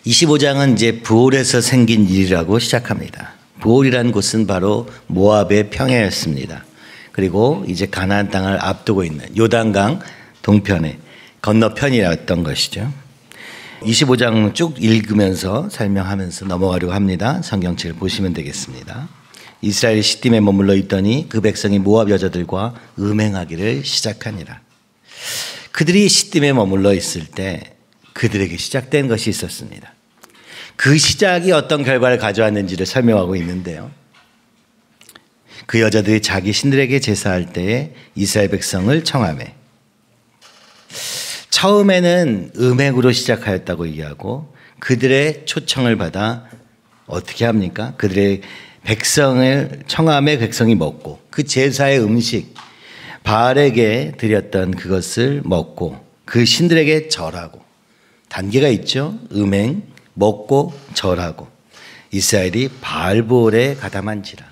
25장은 이제 부올에서 생긴 일이라고 시작합니다. 부올이라는 곳은 바로 모압의 평야였습니다. 그리고 이제 가나안 땅을 앞두고 있는 요단강 동편의 건너편이었던 것이죠. 25장 쭉 읽으면서 설명하면서 넘어가려고 합니다. 성경책을 보시면 되겠습니다. 이스라엘이 시딤에 머물러 있더니 그 백성이 모압 여자들과 음행하기를 시작하니라. 그들이 시딤에 머물러 있을 때 그들에게 시작된 것이 있었습니다. 그 시작이 어떤 결과를 가져왔는지를 설명하고 있는데요. 그 여자들이 자기 신들에게 제사할 때에 이스라엘 백성을 청하매 처음에는 음행으로 시작하였다고 얘기하고 그들의 초청을 받아 어떻게 합니까? 그들의 백성을 청함에 백성이 먹고 그 제사의 음식 바알에게 드렸던 그것을 먹고 그 신들에게 절하고 단계가 있죠. 음행, 먹고 절하고 이스라엘이 바알부올에 가담한지라.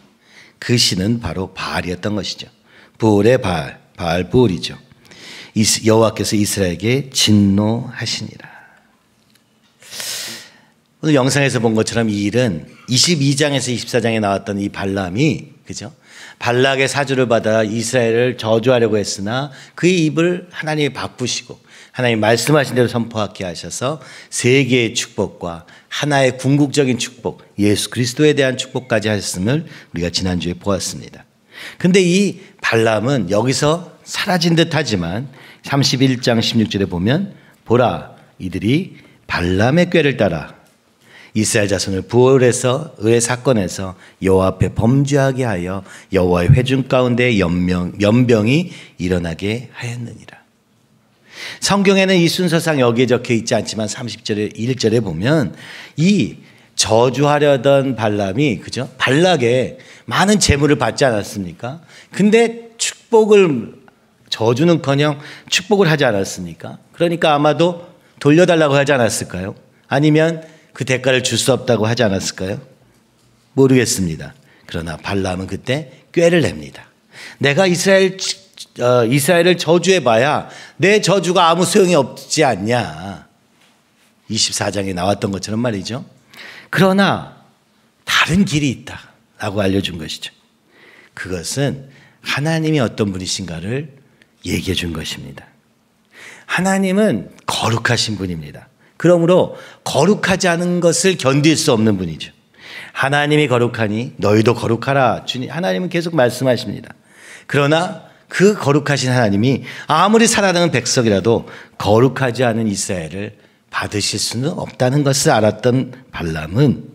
그 신은 바로 바알이었던 것이죠. 부올의 바알, 바알부올이죠. 여호와께서 이스라엘에게 진노하시니라. 오늘 영상에서 본 것처럼 이 일은 22장에서 24장에 나왔던 이 발람이, 그죠? 발락의 사주를 받아 이스라엘을 저주하려고 했으나 그의 입을 하나님이 바꾸시고 하나님 말씀하신 대로 선포하게 하셔서 세 개의 축복과 하나의 궁극적인 축복, 예수 그리스도에 대한 축복까지 하셨음을 우리가 지난주에 보았습니다. 근데 이 발람은 여기서 사라진 듯 하지만 31장 16절에 보면 보라 이들이 발람의 꾀를 따라 이스라엘 자손을 부올에서의 사건에서 여호와 앞에 범죄하게 하여 여호와의 회중 가운데 연병이 일어나게 하였느니라. 성경에는 이 순서상 여기에 적혀 있지 않지만 30절에 1절에 보면 이 저주하려던 발람이, 그죠? 발락에 많은 재물을 받지 않았습니까? 근데 저주는커녕 축복을 하지 않았습니까? 그러니까 아마도 돌려달라고 하지 않았을까요? 아니면 그 대가를 줄 수 없다고 하지 않았을까요? 모르겠습니다. 그러나 발람은 그때 꾀를 냅니다. 내가 이스라엘을 저주해봐야 내 저주가 아무 소용이 없지 않냐. 24장에 나왔던 것처럼 말이죠. 그러나 다른 길이 있다라고 알려준 것이죠. 그것은 하나님이 어떤 분이신가를 얘기해 준 것입니다. 하나님은 거룩하신 분입니다. 그러므로 거룩하지 않은 것을 견딜 수 없는 분이죠. 하나님이 거룩하니 너희도 거룩하라. 하나님은 계속 말씀하십니다. 그러나 그 거룩하신 하나님이 아무리 살아가는 백성이라도 거룩하지 않은 이스라엘을 받으실 수는 없다는 것을 알았던 발람은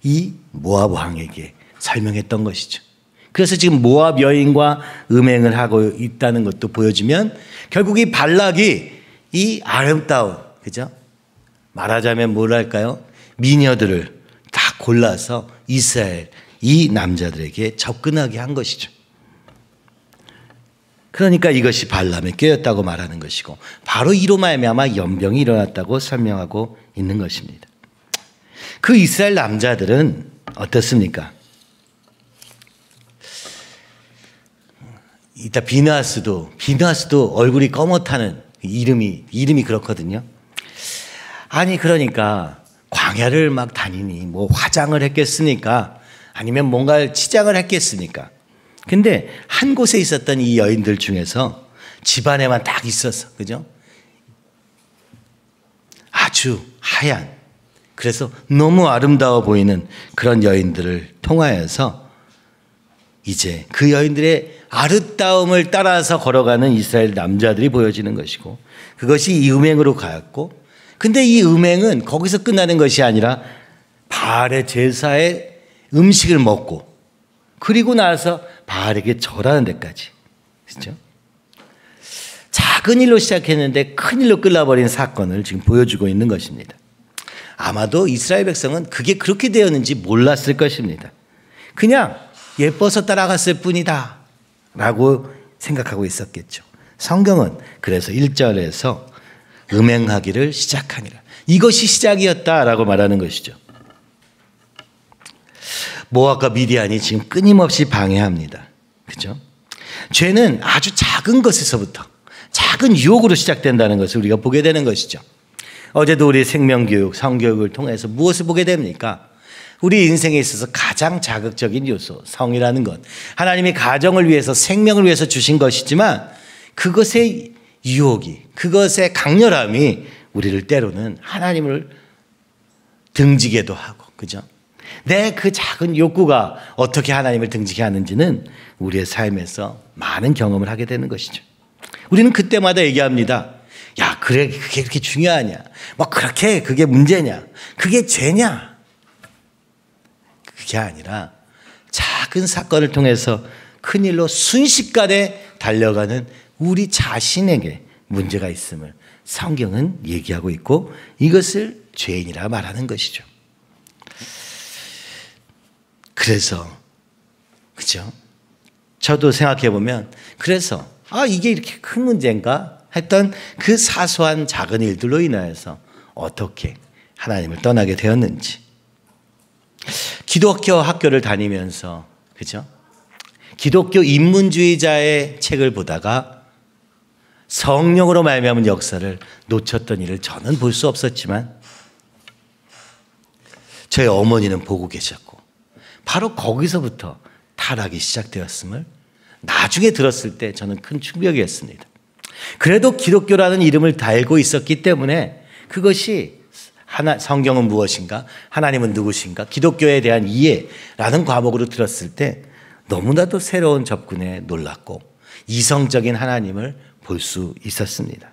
이 모압 왕에게 설명했던 것이죠. 그래서 지금 모압 여인과 음행을 하고 있다는 것도 보여주면 결국 이 발락이 이 아름다운, 그죠? 말하자면 뭐랄까요? 미녀들을 다 골라서 이스라엘 이 남자들에게 접근하게 한 것이죠. 그러니까 이것이 발람의 꾀였다고 말하는 것이고 바로 이로 말미암아 연병이 일어났다고 설명하고 있는 것입니다. 그 이스라엘 남자들은 어떻습니까? 이따 비느하스도 얼굴이 검었다는 이름이 그렇거든요. 아니 그러니까 광야를 막 다니니 뭐 화장을 했겠습니까? 아니면 뭔가 치장을 했겠습니까? 근데 한 곳에 있었던 이 여인들 중에서 집안에만 딱 있었어. 그죠? 아주 하얀, 그래서 너무 아름다워 보이는 그런 여인들을 통하여서 이제 그 여인들의 아름다움을 따라서 걸어가는 이스라엘 남자들이 보여지는 것이고 그것이 이 음행으로 가였고 근데 이 음행은 거기서 끝나는 것이 아니라 바알의 제사의 음식을 먹고 그리고 나서 바알에게 절하는 데까지, 그렇죠? 작은 일로 시작했는데 큰 일로 끌어버린 사건을 지금 보여주고 있는 것입니다. 아마도 이스라엘 백성은 그게 그렇게 되었는지 몰랐을 것입니다. 그냥 예뻐서 따라갔을 뿐이다 라고 생각하고 있었겠죠. 성경은 그래서 1절에서 음행하기를 시작하니라. 이것이 시작이었다라고 말하는 것이죠. 모압과 미디안이 지금 끊임없이 방해합니다. 그렇죠? 죄는 아주 작은 것에서부터 작은 유혹으로 시작된다는 것을 우리가 보게 되는 것이죠. 어제도 우리 생명교육, 성교육을 통해서 무엇을 보게 됩니까? 우리 인생에 있어서 가장 자극적인 요소, 성이라는 것. 하나님이 가정을 위해서, 생명을 위해서 주신 것이지만 그것의 유혹이, 그것의 강렬함이 우리를 때로는 하나님을 등지게도 하고, 그죠? 내 그 작은 욕구가 어떻게 하나님을 등지게 하는지는 우리의 삶에서 많은 경험을 하게 되는 것이죠. 우리는 그때마다 얘기합니다. 야, 그래, 그게 그렇게 중요하냐? 뭐, 그렇게 그게 문제냐? 그게 죄냐? 그게 아니라 작은 사건을 통해서 큰일로 순식간에 달려가는 우리 자신에게 문제가 있음을 성경은 얘기하고 있고 이것을 죄인이라 말하는 것이죠. 그래서, 그죠? 저도 생각해 보면, 그래서, 이게 이렇게 큰 문제인가? 했던 그 사소한 작은 일들로 인하여서 어떻게 하나님을 떠나게 되었는지. 기독교 학교를 다니면서, 그죠? 기독교 인문주의자의 책을 보다가 성령으로 말미암은 역사를 놓쳤던 일을 저는 볼 수 없었지만 저희 어머니는 보고 계셨고 바로 거기서부터 타락이 시작되었음을 나중에 들었을 때 저는 큰 충격이었습니다. 그래도 기독교라는 이름을 달고 있었기 때문에 그것이 성경은 무엇인가? 하나님은 누구신가? 기독교에 대한 이해라는 과목으로 들었을 때 너무나도 새로운 접근에 놀랐고 이성적인 하나님을 볼 수 있었습니다.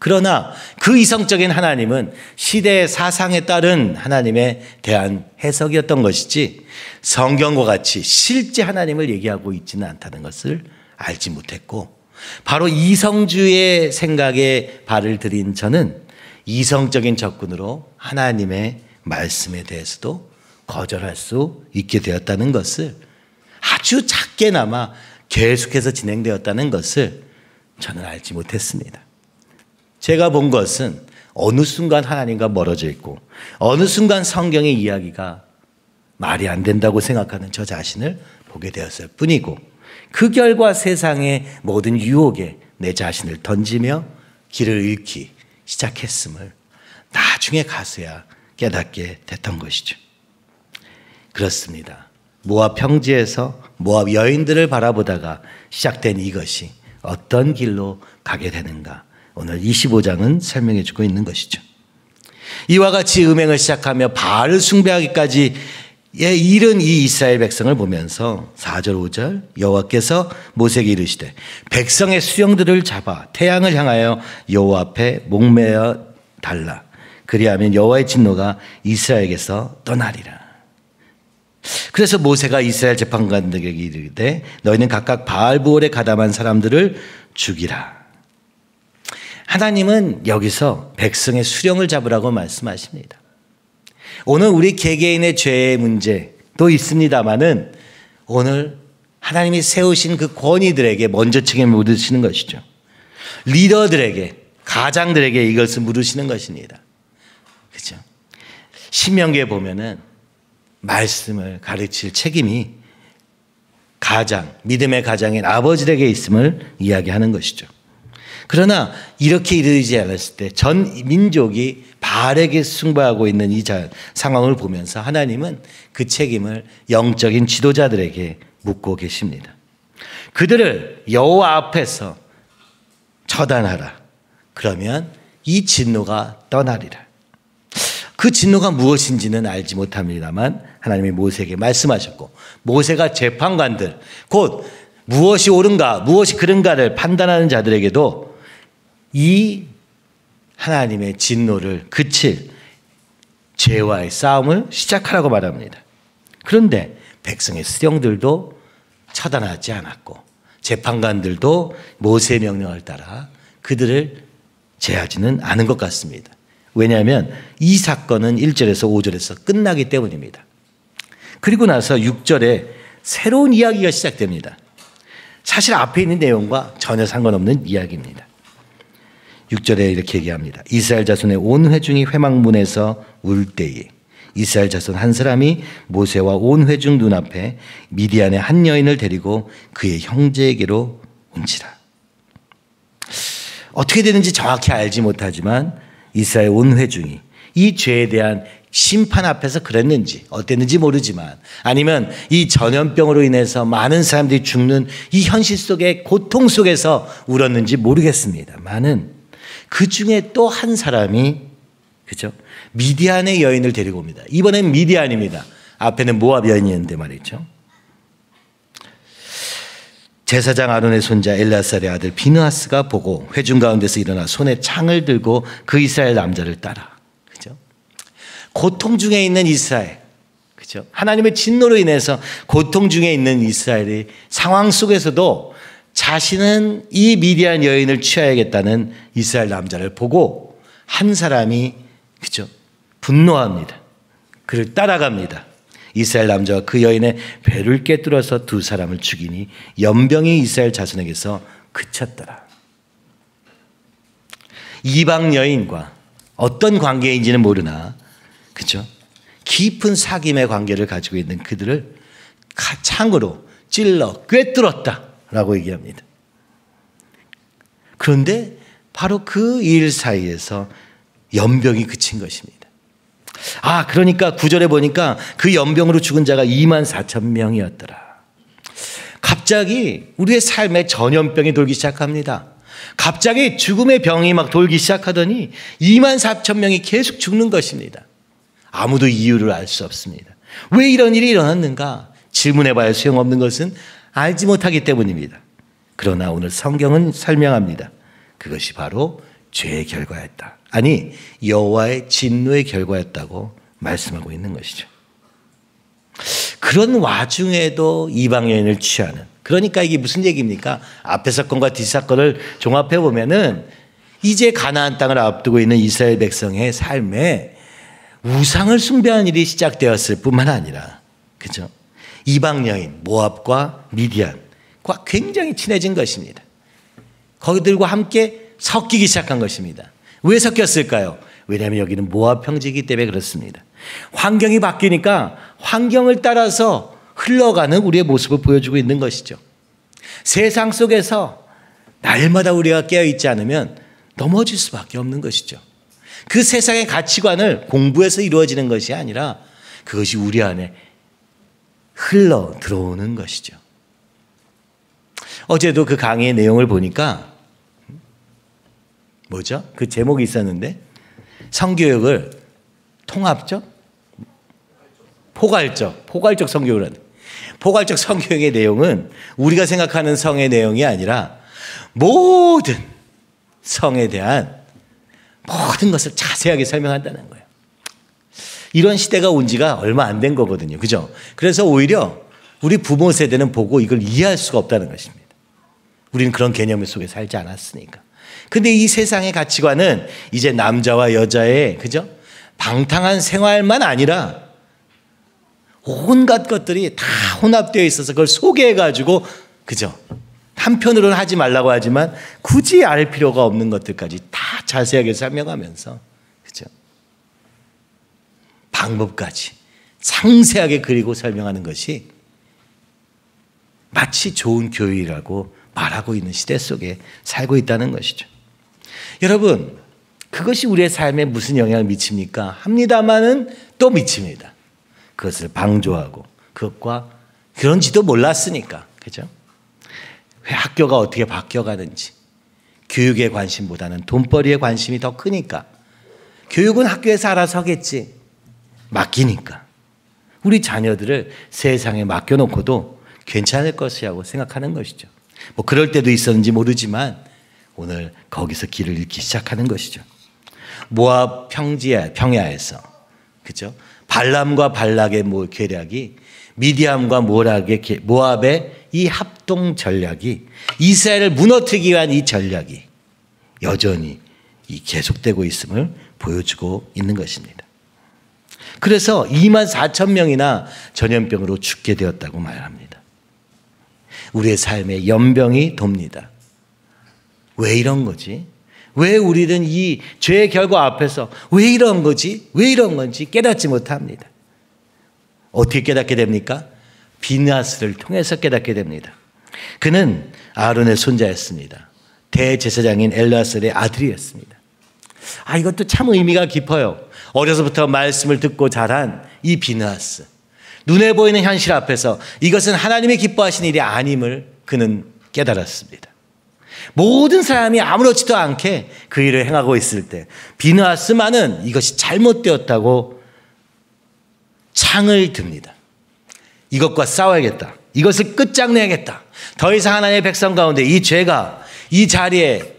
그러나 그 이성적인 하나님은 시대의 사상에 따른 하나님에 대한 해석이었던 것이지 성경과 같이 실제 하나님을 얘기하고 있지는 않다는 것을 알지 못했고 바로 이성주의 생각에 발을 들인 저는 이성적인 접근으로 하나님의 말씀에 대해서도 거절할 수 있게 되었다는 것을 아주 작게나마 계속해서 진행되었다는 것을 저는 알지 못했습니다. 제가 본 것은 어느 순간 하나님과 멀어져 있고 어느 순간 성경의 이야기가 말이 안 된다고 생각하는 저 자신을 보게 되었을 뿐이고 그 결과 세상의 모든 유혹에 내 자신을 던지며 길을 잃기 시작했음을 나중에 가서야 깨닫게 됐던 것이죠. 그렇습니다. 모압 평지에서 모압 여인들을 바라보다가 시작된 이것이 어떤 길로 가게 되는가 오늘 25장은 설명해 주고 있는 것이죠. 이와 같이 음행을 시작하며 바알을 숭배하기까지 이른 이 이스라엘 백성을 보면서 4절 5절 여호와께서 모세에게 이르시되 백성의 수령들을 잡아 태양을 향하여 여호와 앞에 목매어 달라 그리하면 여호와의 진노가 이스라엘에게서 떠나리라. 그래서 모세가 이스라엘 재판관들에게 이르되 너희는 각각 바알부올에 가담한 사람들을 죽이라. 하나님은 여기서 백성의 수령을 잡으라고 말씀하십니다. 오늘 우리 개개인의 죄의 문제도 있습니다만은 오늘 하나님이 세우신 그 권위들에게 먼저 책임을 물으시는 것이죠. 리더들에게, 가장들에게 이것을 물으시는 것입니다. 그렇죠? 신명기에 보면은 말씀을 가르칠 책임이 가장, 믿음의 가장인 아버지에게 있음을 이야기하는 것이죠. 그러나 이렇게 이르지 않았을 때 전 민족이 바알에게 숭배하고 있는 이 상황을 보면서 하나님은 그 책임을 영적인 지도자들에게 묻고 계십니다. 그들을 여호와 앞에서 처단하라. 그러면 이 진노가 떠나리라. 그 진노가 무엇인지는 알지 못합니다만 하나님이 모세에게 말씀하셨고 모세가 재판관들 곧 무엇이 옳은가 무엇이 그른가를 판단하는 자들에게도 이 하나님의 진노를 그칠 죄와의 싸움을 시작하라고 말합니다. 그런데 백성의 수령들도 처단하지 않았고 재판관들도 모세의 명령을 따라 그들을 제하지는 않은 것 같습니다. 왜냐하면 이 사건은 1절에서 5절에서 끝나기 때문입니다. 그리고 나서 6절에 새로운 이야기가 시작됩니다. 사실 앞에 있는 내용과 전혀 상관없는 이야기입니다. 6절에 이렇게 얘기합니다. 이스라엘 자손의 온 회중이 회막문에서 울 때에 이스라엘 자손 한 사람이 모세와 온 회중 눈앞에 미디안의 한 여인을 데리고 그의 형제에게로 온지라. 어떻게 되는지 정확히 알지 못하지만 이스라엘 온 회중이 이 죄에 대한 심판 앞에서 그랬는지 어땠는지 모르지만, 아니면 이 전염병으로 인해서 많은 사람들이 죽는 이 현실 속의 고통 속에서 울었는지 모르겠습니다만은 그 중에 또 한 사람이, 그죠, 미디안의 여인을 데리고 옵니다. 이번엔 미디안입니다. 앞에는 모압 여인이었는데 말이죠. 제사장 아론의 손자 엘르아살의 아들 비느하스가 보고 회중 가운데서 일어나 손에 창을 들고 그 이스라엘 남자를 따라, 그죠, 고통 중에 있는 이스라엘, 그죠, 하나님의 진노로 인해서 고통 중에 있는 이스라엘의 상황 속에서도 자신은 이 미디안 여인을 취하야겠다는 이스라엘 남자를 보고 한 사람이, 그죠, 분노합니다. 그를 따라갑니다. 이스라엘 남자와 그 여인의 배를 꿰뚫어서 두 사람을 죽이니 연병이 이스라엘 자손에게서 그쳤더라. 이방 여인과 어떤 관계인지는 모르나, 그죠, 깊은 사귐의 관계를 가지고 있는 그들을 창으로 찔러 꿰뚫었다라고 얘기합니다. 그런데 바로 그 일 사이에서 연병이 그친 것입니다. 그러니까 9절에 보니까 그 연병으로 죽은 자가 24,000명이었더라. 갑자기 우리의 삶에 전염병이 돌기 시작합니다. 갑자기 죽음의 병이 막 돌기 시작하더니 24,000명이 계속 죽는 것입니다. 아무도 이유를 알 수 없습니다. 왜 이런 일이 일어났는가? 질문해봐야 소용없는 것은 알지 못하기 때문입니다. 그러나 오늘 성경은 설명합니다. 그것이 바로 죄의 결과였다. 아니, 여호와의 진노의 결과였다고 말씀하고 있는 것이죠. 그런 와중에도 이방 여인을 취하는, 그러니까 이게 무슨 얘기입니까? 앞의 사건과 뒷 사건을 종합해 보면은 이제 가나안 땅을 앞두고 있는 이스라엘 백성의 삶에 우상을 숭배하는 일이 시작되었을 뿐만 아니라, 그죠, 이방 여인 모압과 미디안과 굉장히 친해진 것입니다. 거기들과 함께 섞이기 시작한 것입니다. 왜 섞였을까요? 왜냐하면 여기는 모압 평지이기 때문에 그렇습니다. 환경이 바뀌니까 환경을 따라서 흘러가는 우리의 모습을 보여주고 있는 것이죠. 세상 속에서 날마다 우리가 깨어있지 않으면 넘어질 수밖에 없는 것이죠. 그 세상의 가치관을 공부해서 이루어지는 것이 아니라 그것이 우리 안에 흘러 들어오는 것이죠. 어제도 그 강의의 내용을 보니까 뭐죠? 그 제목이 있었는데, 성교육을 통합적? 포괄적 성교육을 하는. 포괄적 성교육의 내용은 우리가 생각하는 성의 내용이 아니라 모든 성에 대한 모든 것을 자세하게 설명한다는 거예요. 이런 시대가 온 지가 얼마 안 된 거거든요. 그죠? 그래서 오히려 우리 부모 세대는 보고 이걸 이해할 수가 없다는 것입니다. 우리는 그런 개념 속에 살지 않았으니까. 근데 이 세상의 가치관은 이제 남자와 여자의, 그죠, 방탕한 생활만 아니라 온갖 것들이 다 혼합되어 있어서 그걸 소개해가지고, 그죠, 한편으로는 하지 말라고 하지만 굳이 알 필요가 없는 것들까지 다 자세하게 설명하면서, 그죠, 방법까지 상세하게 그리고 설명하는 것이 마치 좋은 교육이라고 말하고 있는 시대 속에 살고 있다는 것이죠. 여러분, 그것이 우리의 삶에 무슨 영향을 미칩니까? 합니다마는 또 미칩니다. 그것을 방조하고 그것과 그런지도 몰랐으니까, 그죠? 왜 학교가 어떻게 바뀌어가는지, 교육에 관심보다는 돈벌이에 관심이 더 크니까, 교육은 학교에서 알아서 하겠지, 맡기니까 우리 자녀들을 세상에 맡겨놓고도 괜찮을 것이라고 생각하는 것이죠. 뭐 그럴 때도 있었는지 모르지만 오늘 거기서 길을 잃기 시작하는 것이죠. 모압 평야에서, 그죠, 발람과 발락의 계략이, 미디안과 모압의 이 합동 전략이, 이스라엘을 무너뜨리기 위한 이 전략이 여전히 계속되고 있음을 보여주고 있는 것입니다. 그래서 24,000명이나 전염병으로 죽게 되었다고 말합니다. 우리의 삶에 연병이 돕니다. 왜 이런 거지? 왜 우리는 이 죄의 결과 앞에서 왜 이런 거지? 왜 이런 건지 깨닫지 못합니다. 어떻게 깨닫게 됩니까? 비느하스를 통해서 깨닫게 됩니다. 그는 아론의 손자였습니다. 대제사장인 엘르아살의 아들이었습니다. 이것도 참 의미가 깊어요. 어려서부터 말씀을 듣고 자란 이 비느하스. 눈에 보이는 현실 앞에서 이것은 하나님이 기뻐하신 일이 아님을 그는 깨달았습니다. 모든 사람이 아무렇지도 않게 그 일을 행하고 있을 때 비느하스만은 이것이 잘못되었다고 창을 듭니다. 이것과 싸워야겠다. 이것을 끝장내야겠다. 더 이상 하나님의 백성 가운데 이 죄가 이 자리에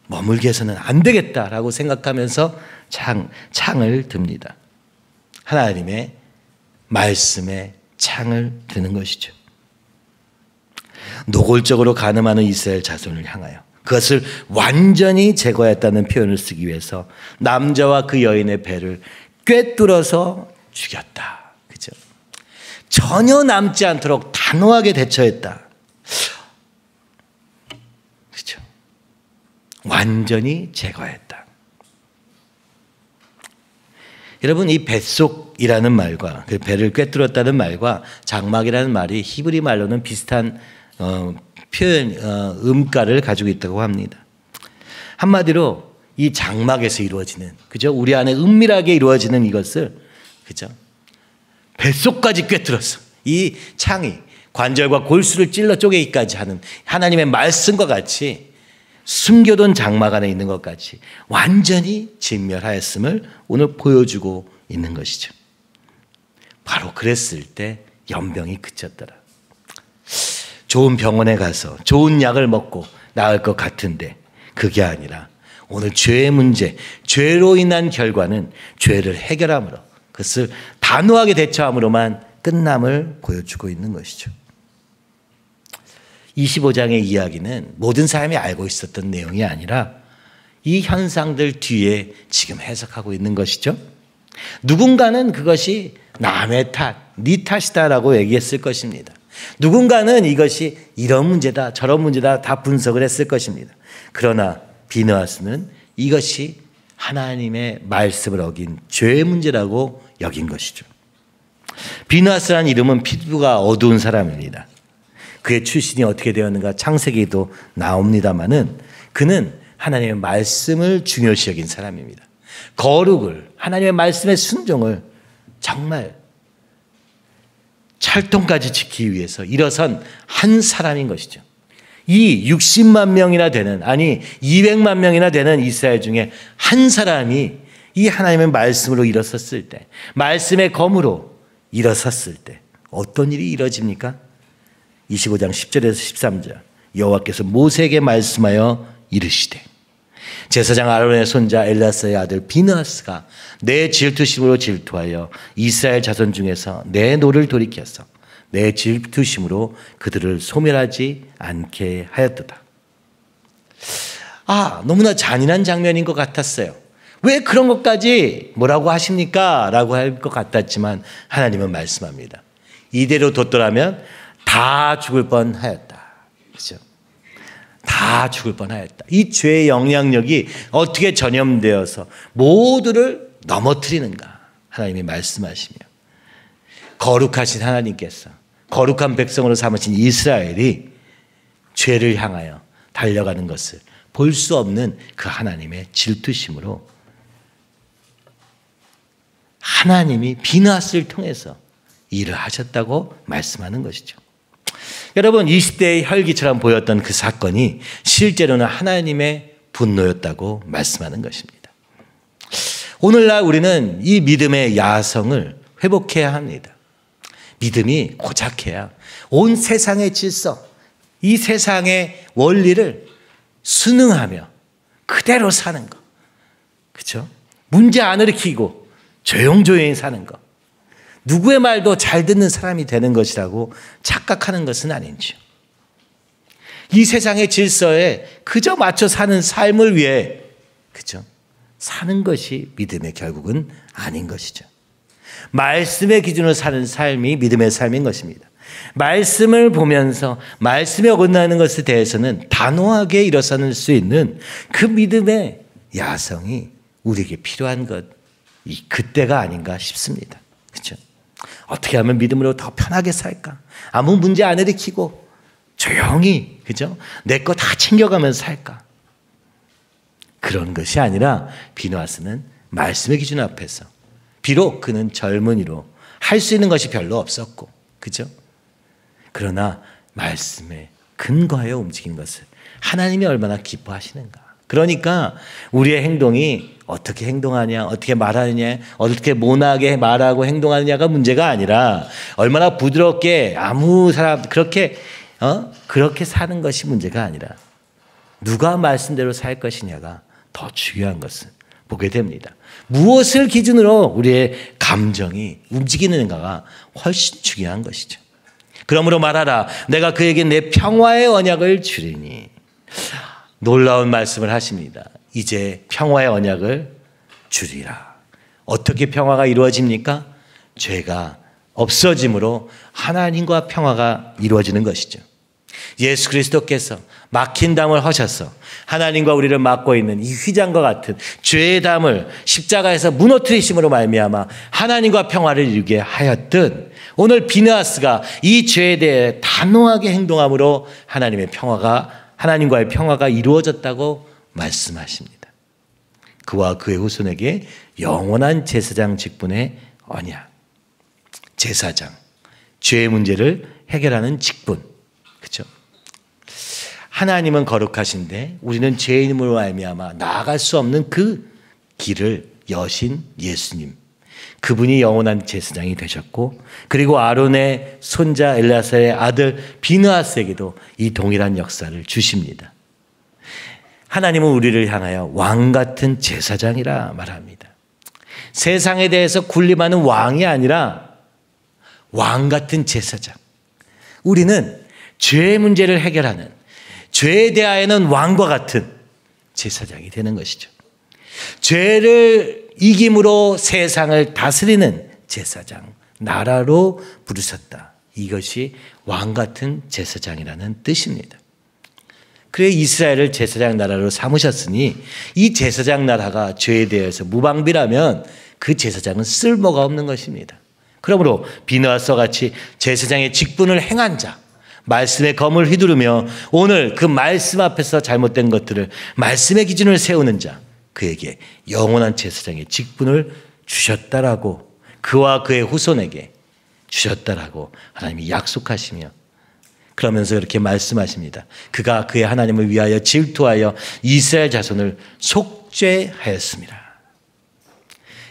머물게 해서는 안 되겠다라고 생각하면서 창을 듭니다. 하나님의 말씀에 창을 드는 것이죠. 노골적으로 간음하는 이스라엘 자손을 향하여 그것을 완전히 제거했다는 표현을 쓰기 위해서 남자와 그 여인의 배를 꿰뚫어서 죽였다. 그죠? 전혀 남지 않도록 단호하게 대처했다. 그죠? 완전히 제거했다. 여러분, 이 뱃속이라는 말과 그 배를 꿰뚫었다는 말과 장막이라는 말이 히브리 말로는 비슷한 표현, 음가를 가지고 있다고 합니다. 한마디로 이 장막에서 이루어지는, 그죠? 우리 안에 은밀하게 이루어지는 이것을, 그죠? 뱃속까지 꿰뚫었어. 이 창이 관절과 골수를 찔러 쪼개기까지 하는 하나님의 말씀과 같이 숨겨둔 장막 안에 있는 것 같이 완전히 진멸하였음을 오늘 보여주고 있는 것이죠. 바로 그랬을 때 연병이 그쳤더라. 좋은 병원에 가서 좋은 약을 먹고 나을 것 같은데 그게 아니라 오늘 죄의 문제, 죄로 인한 결과는 죄를 해결함으로 그것을 단호하게 대처함으로만 끝남을 보여주고 있는 것이죠. 25장의 이야기는 모든 사람이 알고 있었던 내용이 아니라 이 현상들 뒤에 지금 해석하고 있는 것이죠. 누군가는 그것이 남의 탓, 네 탓이다라고 얘기했을 것입니다. 누군가는 이것이 이런 문제다, 저런 문제다 다 분석을 했을 것입니다. 그러나 비느하스는 이것이 하나님의 말씀을 어긴 죄의 문제라고 여긴 것이죠. 비느하스라는 이름은 피부가 어두운 사람입니다. 그의 출신이 어떻게 되었는가 창세기에도 나옵니다마는 그는 하나님의 말씀을 중요시 여긴 사람입니다. 거룩을, 하나님의 말씀의 순종을 정말 찰통까지 지키기 위해서 일어선 한 사람인 것이죠. 이 60만 명이나 되는, 아니 200만 명이나 되는 이스라엘 중에 한 사람이 이 하나님의 말씀으로 일어섰을 때, 말씀의 검으로 일어섰을 때 어떤 일이 이루어집니까? 25장 10절에서 13절 여호와께서 모세에게 말씀하여 이르시되 제사장 아론의 손자 엘라사의 아들 비느하스가 내 질투심으로 질투하여 이스라엘 자손 중에서 내 노를 돌이켜서 내 질투심으로 그들을 소멸하지 않게 하였도다. 너무나 잔인한 장면인 것 같았어요. 왜 그런 것까지 뭐라고 하십니까? 라고 할 것 같았지만 하나님은 말씀합니다. 이대로 뒀더라면 다 죽을 뻔하였다. 그렇죠? 다 죽을 뻔하였다. 이 죄의 영향력이 어떻게 전염되어서 모두를 넘어뜨리는가? 하나님이 말씀하시며 거룩하신 하나님께서 거룩한 백성으로 삼으신 이스라엘이 죄를 향하여 달려가는 것을 볼 수 없는 그 하나님의 질투심으로 하나님이 비느하스를 통해서 일을 하셨다고 말씀하는 것이죠. 여러분, 20대의 혈기처럼 보였던 그 사건이 실제로는 하나님의 분노였다고 말씀하는 것입니다. 오늘날 우리는 이 믿음의 야성을 회복해야 합니다. 믿음이 고작해야 온 세상의 질서, 이 세상의 원리를 순응하며 그대로 사는 것. 그렇죠? 문제 안 일으키고 조용조용히 사는 것. 누구의 말도 잘 듣는 사람이 되는 것이라고 착각하는 것은 아닌지요. 이 세상의 질서에 그저 맞춰 사는 삶을 위해 그죠? 사는 것이 믿음의 결국은 아닌 것이죠. 말씀의 기준으로 사는 삶이 믿음의 삶인 것입니다. 말씀을 보면서 말씀에 어긋나는 것에 대해서는 단호하게 일어서는 수 있는 그 믿음의 야성이 우리에게 필요한 것, 그때가 아닌가 싶습니다. 그렇죠? 어떻게 하면 믿음으로 더 편하게 살까? 아무 문제 안 일으키고 조용히, 그죠? 내 거 다 챙겨가면서 살까? 그런 것이 아니라 비누아스는 말씀의 기준 앞에서 비록 그는 젊은이로 할 수 있는 것이 별로 없었고, 그죠? 그러나 말씀에 근거하여 움직인 것을 하나님이 얼마나 기뻐하시는가. 그러니까 우리의 행동이 어떻게 행동하냐, 어떻게 말하느냐, 어떻게 모나게 말하고 행동하느냐가 문제가 아니라 얼마나 부드럽게 아무 사람 그렇게 사는 것이 문제가 아니라 누가 말씀대로 살 것이냐가 더 중요한 것을 보게 됩니다. 무엇을 기준으로 우리의 감정이 움직이는가가 훨씬 중요한 것이죠. 그러므로 말하라. 내가 그에게 내 평화의 언약을 주리니. 놀라운 말씀을 하십니다. 이제 평화의 언약을 주리라. 어떻게 평화가 이루어집니까? 죄가 없어짐으로 하나님과 평화가 이루어지는 것이죠. 예수 그리스도께서 막힌 담을 허셔서 하나님과 우리를 막고 있는 이 휘장과 같은 죄의 담을 십자가에서 무너뜨리심으로 말미암아 하나님과 평화를 이루게 하였든, 오늘 비느하스가 이 죄에 대해 단호하게 행동함으로 하나님과의 평화가 이루어졌다고 말씀하십니다. 그와 그의 후손에게 영원한 제사장 직분의 언약. 제사장, 죄의 문제를 해결하는 직분. 그렇죠? 하나님은 거룩하신데 우리는 죄인으로 말미암아 나아갈 수 없는 그 길을 여신 예수님, 그분이 영원한 제사장이 되셨고, 그리고 아론의 손자 엘리아사의 아들 비느하스에게도 이 동일한 역사를 주십니다. 하나님은 우리를 향하여 왕 같은 제사장이라 말합니다. 세상에 대해서 군림하는 왕이 아니라 왕 같은 제사장. 우리는 죄의 문제를 해결하는, 죄에 대하여는 왕과 같은 제사장이 되는 것이죠. 죄를 이김으로 세상을 다스리는 제사장, 나라로 부르셨다. 이것이 왕 같은 제사장이라는 뜻입니다. 그래 이스라엘을 제사장 나라로 삼으셨으니 이 제사장 나라가 죄에 대해서 무방비라면 그 제사장은 쓸모가 없는 것입니다. 그러므로 비느하스와 같이 제사장의 직분을 행한 자, 말씀의 검을 휘두르며 오늘 그 말씀 앞에서 잘못된 것들을 말씀의 기준을 세우는 자, 그에게 영원한 제사장의 직분을 주셨다라고, 그와 그의 후손에게 주셨다라고 하나님이 약속하시며, 그러면서 이렇게 말씀하십니다. 그가 그의 하나님을 위하여 질투하여 이스라엘 자손을 속죄하였습니다.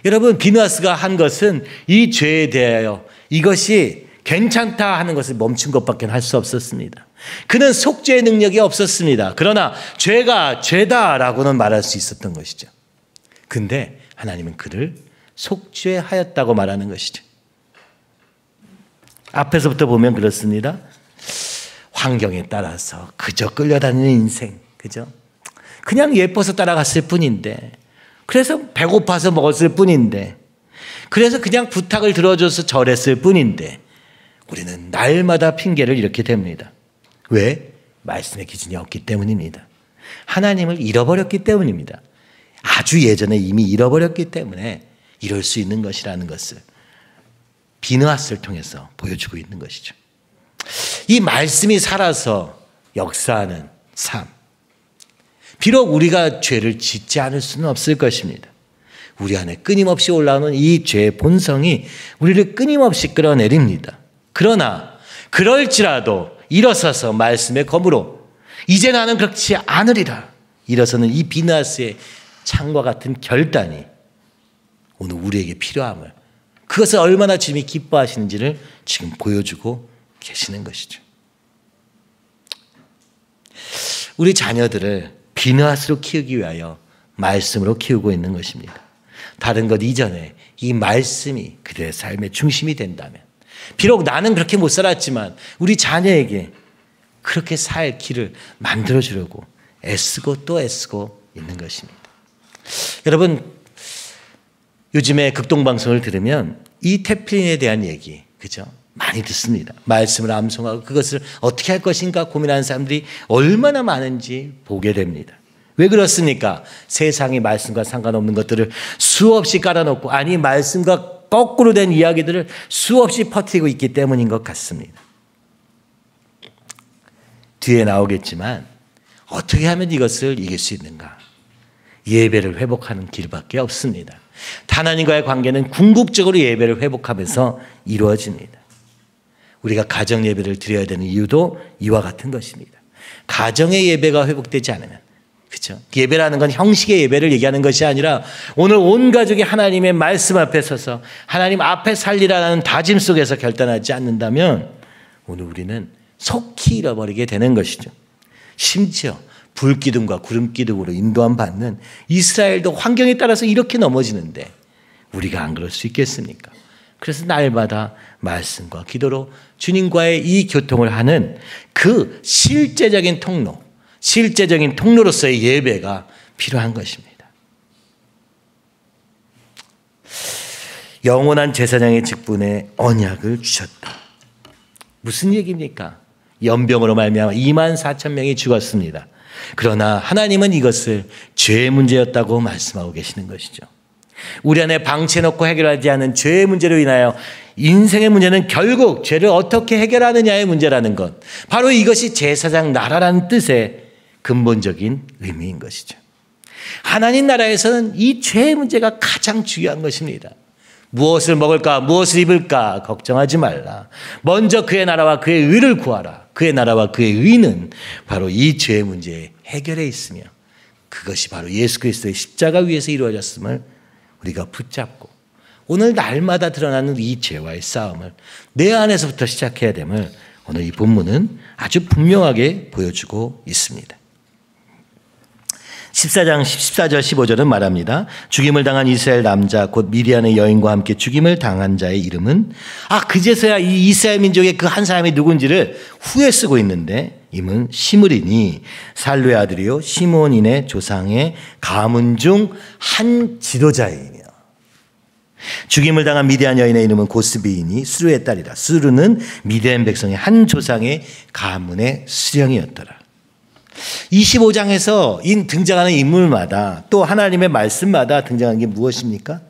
여러분, 비느하스가 한 것은 이 죄에 대하여 이것이 괜찮다 하는 것을 멈춘 것밖에 할 수 없었습니다. 그는 속죄의 능력이 없었습니다. 그러나 죄가 죄다라고는 말할 수 있었던 것이죠. 근데 하나님은 그를 속죄하였다고 말하는 것이죠. 앞에서부터 보면 그렇습니다. 환경에 따라서 그저 끌려다니는 인생, 그죠? 그냥 예뻐서 따라갔을 뿐인데, 그래서 배고파서 먹었을 뿐인데, 그래서 그냥 부탁을 들어줘서 절했을 뿐인데, 우리는 날마다 핑계를 이렇게 댑니다. 왜? 말씀의 기준이 없기 때문입니다. 하나님을 잃어버렸기 때문입니다. 아주 예전에 이미 잃어버렸기 때문에 이럴 수 있는 것이라는 것을 비느하스를 통해서 보여주고 있는 것이죠. 이 말씀이 살아서 역사하는 삶. 비록 우리가 죄를 짓지 않을 수는 없을 것입니다. 우리 안에 끊임없이 올라오는 이 죄의 본성이 우리를 끊임없이 끌어내립니다. 그러나 그럴지라도 일어서서 말씀의 검으로 이제 나는 그렇지 않으리라 일어서는 이 비느하스의 창과 같은 결단이 오늘 우리에게 필요함을, 그것을 얼마나 주님이 기뻐하시는지를 지금 보여주고 계시는 것이죠. 우리 자녀들을 비느하스로 키우기 위하여 말씀으로 키우고 있는 것입니다. 다른 것 이전에 이 말씀이 그들의 삶의 중심이 된다면, 비록 나는 그렇게 못 살았지만 우리 자녀에게 그렇게 살 길을 만들어주려고 애쓰고 또 애쓰고 있는 것입니다. 여러분, 요즘에 극동방송을 들으면 이 태필린에 대한 얘기, 그죠? 많이 듣습니다. 말씀을 암송하고 그것을 어떻게 할 것인가 고민하는 사람들이 얼마나 많은지 보게 됩니다. 왜 그렇습니까? 세상이 말씀과 상관없는 것들을 수없이 깔아놓고, 아니 말씀과 거꾸로 된 이야기들을 수없이 퍼뜨리고 있기 때문인 것 같습니다. 뒤에 나오겠지만 어떻게 하면 이것을 이길 수 있는가? 예배를 회복하는 길밖에 없습니다. 하나님과의 관계는 궁극적으로 예배를 회복하면서 이루어집니다. 우리가 가정 예배를 드려야 되는 이유도 이와 같은 것입니다. 가정의 예배가 회복되지 않으면, 그렇죠? 예배라는 건 형식의 예배를 얘기하는 것이 아니라 오늘 온 가족이 하나님의 말씀 앞에 서서 하나님 앞에 살리라는 다짐 속에서 결단하지 않는다면 오늘 우리는 속히 잃어버리게 되는 것이죠. 심지어 불기둥과 구름기둥으로 인도함 받는 이스라엘도 환경에 따라서 이렇게 넘어지는데 우리가 안 그럴 수 있겠습니까? 그래서 날마다 말씀과 기도로 주님과의 이 교통을 하는 그 실제적인 통로로서의 예배가 필요한 것입니다. 영원한 제사장의 직분에 언약을 주셨다. 무슨 얘기입니까? 연병으로 말미암아 24,000명이 죽었습니다. 그러나 하나님은 이것을 죄의 문제였다고 말씀하고 계시는 것이죠. 우리 안에 방치해놓고 해결하지 않은 죄의 문제로 인하여 인생의 문제는 결국 죄를 어떻게 해결하느냐의 문제라는 것, 바로 이것이 제사장 나라라는 뜻의 근본적인 의미인 것이죠. 하나님 나라에서는 이 죄의 문제가 가장 중요한 것입니다. 무엇을 먹을까, 무엇을 입을까 걱정하지 말라. 먼저 그의 나라와 그의 의를 구하라. 그의 나라와 그의 의는 바로 이 죄의 문제의 해결에 있으며 그것이 바로 예수 그리스도의 십자가 위에서 이루어졌음을 우리가 붙잡고 오늘 날마다 드러나는 이 죄와의 싸움을 내 안에서부터 시작해야 됨을 오늘 이 본문은 아주 분명하게 보여주고 있습니다. 14장 14절 15절은 말합니다. 죽임을 당한 이스라엘 남자 곧 미디안의 여인과 함께 죽임을 당한 자의 이름은 그제서야 이 이스라엘 민족의 그 한 사람이 누군지를 후에 쓰고 있는데 이는 시므리니 살루의 아들이요 시몬인의 조상의 가문 중 한 지도자이며 죽임을 당한 미디안 여인의 이름은 고스비이니 수르의 딸이라. 수르는 미디안 백성의 한 조상의 가문의 수령이었더라. 25장에서 등장하는 인물마다 또 하나님의 말씀마다 등장하는 게 무엇입니까?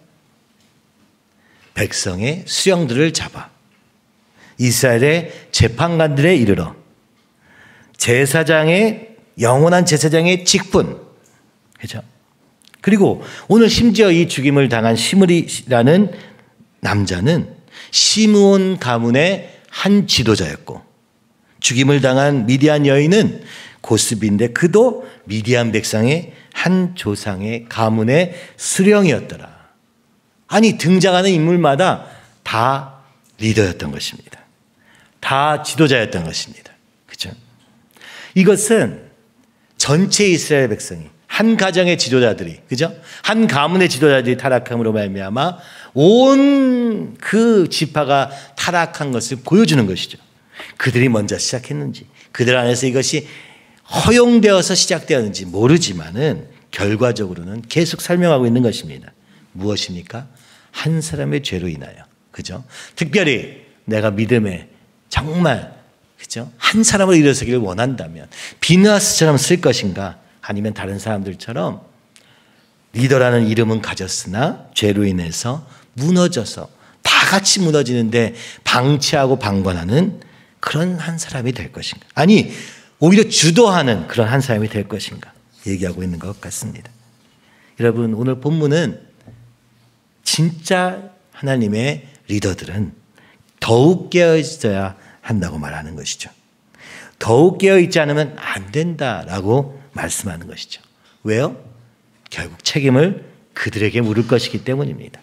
백성의 수령들을 잡아 이스라엘의 재판관들에 이르러 제사장의 영원한 제사장의 직분, 그렇죠? 그리고 오늘 심지어 이 죽임을 당한 시므리라는 남자는 시므온 가문의 한 지도자였고 죽임을 당한 미디안 여인은 고스비인데 그도 미디안 백성의 한 조상의 가문의 수령이었더라. 아니 등장하는 인물마다 다 리더였던 것입니다. 다 지도자였던 것입니다. 그렇죠? 이것은 전체 이스라엘 백성이 한 가정의 지도자들이, 그죠? 한 가문의 지도자들이 타락함으로 말미암아 온 그 지파가 타락한 것을 보여주는 것이죠. 그들이 먼저 시작했는지, 그들 안에서 이것이 허용되어서 시작되었는지 모르지만은 결과적으로는 계속 설명하고 있는 것입니다. 무엇입니까? 한 사람의 죄로 인하여, 그죠? 특별히 내가 믿음에 정말, 그죠? 한 사람을 일어서기를 원한다면 비느하스처럼 쓸 것인가? 아니면 다른 사람들처럼 리더라는 이름은 가졌으나 죄로 인해서 무너져서 다 같이 무너지는데 방치하고 방관하는 그런 한 사람이 될 것인가? 아니 오히려 주도하는 그런 한 사람이 될 것인가? 얘기하고 있는 것 같습니다. 여러분 오늘 본문은 진짜 하나님의 리더들은 더욱 깨어있어야 한다고 말하는 것이죠. 더욱 깨어있지 않으면 안 된다라고 말씀하는 것이죠. 왜요? 결국 책임을 그들에게 물을 것이기 때문입니다.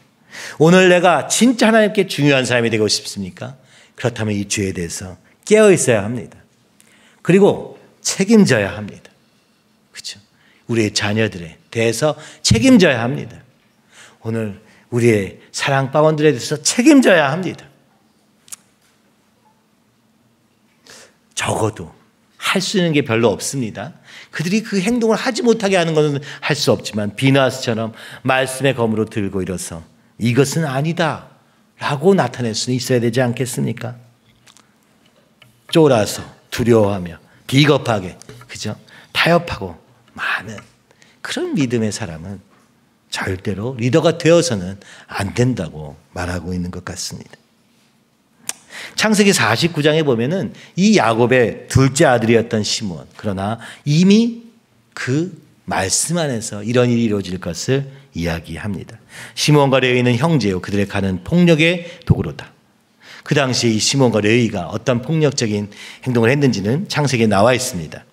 오늘 내가 진짜 하나님께 중요한 사람이 되고 싶습니까? 그렇다면 이 죄에 대해서 깨어 있어야 합니다. 그리고 책임져야 합니다. 그렇죠? 우리의 자녀들에 대해서 책임져야 합니다. 오늘 우리의 사랑방원들에 대해서 책임져야 합니다. 적어도 할 수 있는 게 별로 없습니다. 그들이 그 행동을 하지 못하게 하는 것은 할 수 없지만 비느하스처럼 말씀의 검으로 들고 일어서 이것은 아니다 라고 나타낼 수는 있어야 되지 않겠습니까? 쫄아서 두려워하며 비겁하게, 그죠? 타협하고 많은 그런 믿음의 사람은 절대로 리더가 되어서는 안 된다고 말하고 있는 것 같습니다. 창세기 49장에 보면은 이 야곱의 둘째 아들이었던 시므온, 그러나 이미 그 말씀 안에서 이런 일이 이루어질 것을 이야기합니다. 시몬과 레위는 형제요 그들의 가는 폭력의 도구로다. 그 당시에 이 시몬과 레위가 어떤 폭력적인 행동을 했는지는 창세기에 나와 있습니다.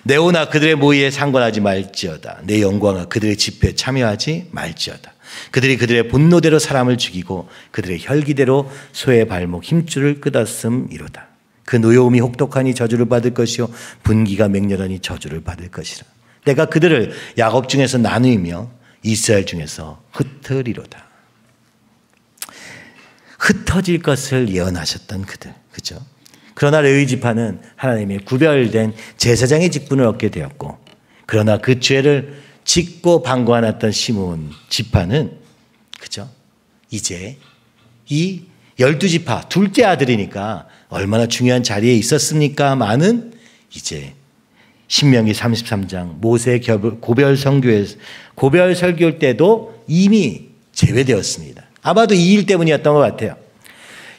네오나 그들의 모의에 상관하지 말지어다. 내 영광아 그들의 집회에 참여하지 말지어다. 그들이 그들의 분노대로 사람을 죽이고 그들의 혈기대로 소의 발목 힘줄을 끊었음이로다. 그 노여움이 혹독하니 저주를 받을 것이요 분기가 맹렬하니 저주를 받을 것이라. 내가 그들을 야곱 중에서 나누며 이스라엘 중에서 흩으리로다. 흩어질 것을 예언하셨던 그들, 그죠? 그러나 레위 지파는 하나님의 구별된 제사장의 직분을 얻게 되었고, 그러나 그 죄를 짓고 방관했던 시몬 지파는, 그죠? 이제 이 12지파 둘째 아들이니까 얼마나 중요한 자리에 있었습니까만은 이제 신명기 33장 모세 고별 설교 때도 이미 제외되었습니다. 아마도 이 일 때문이었던 것 같아요.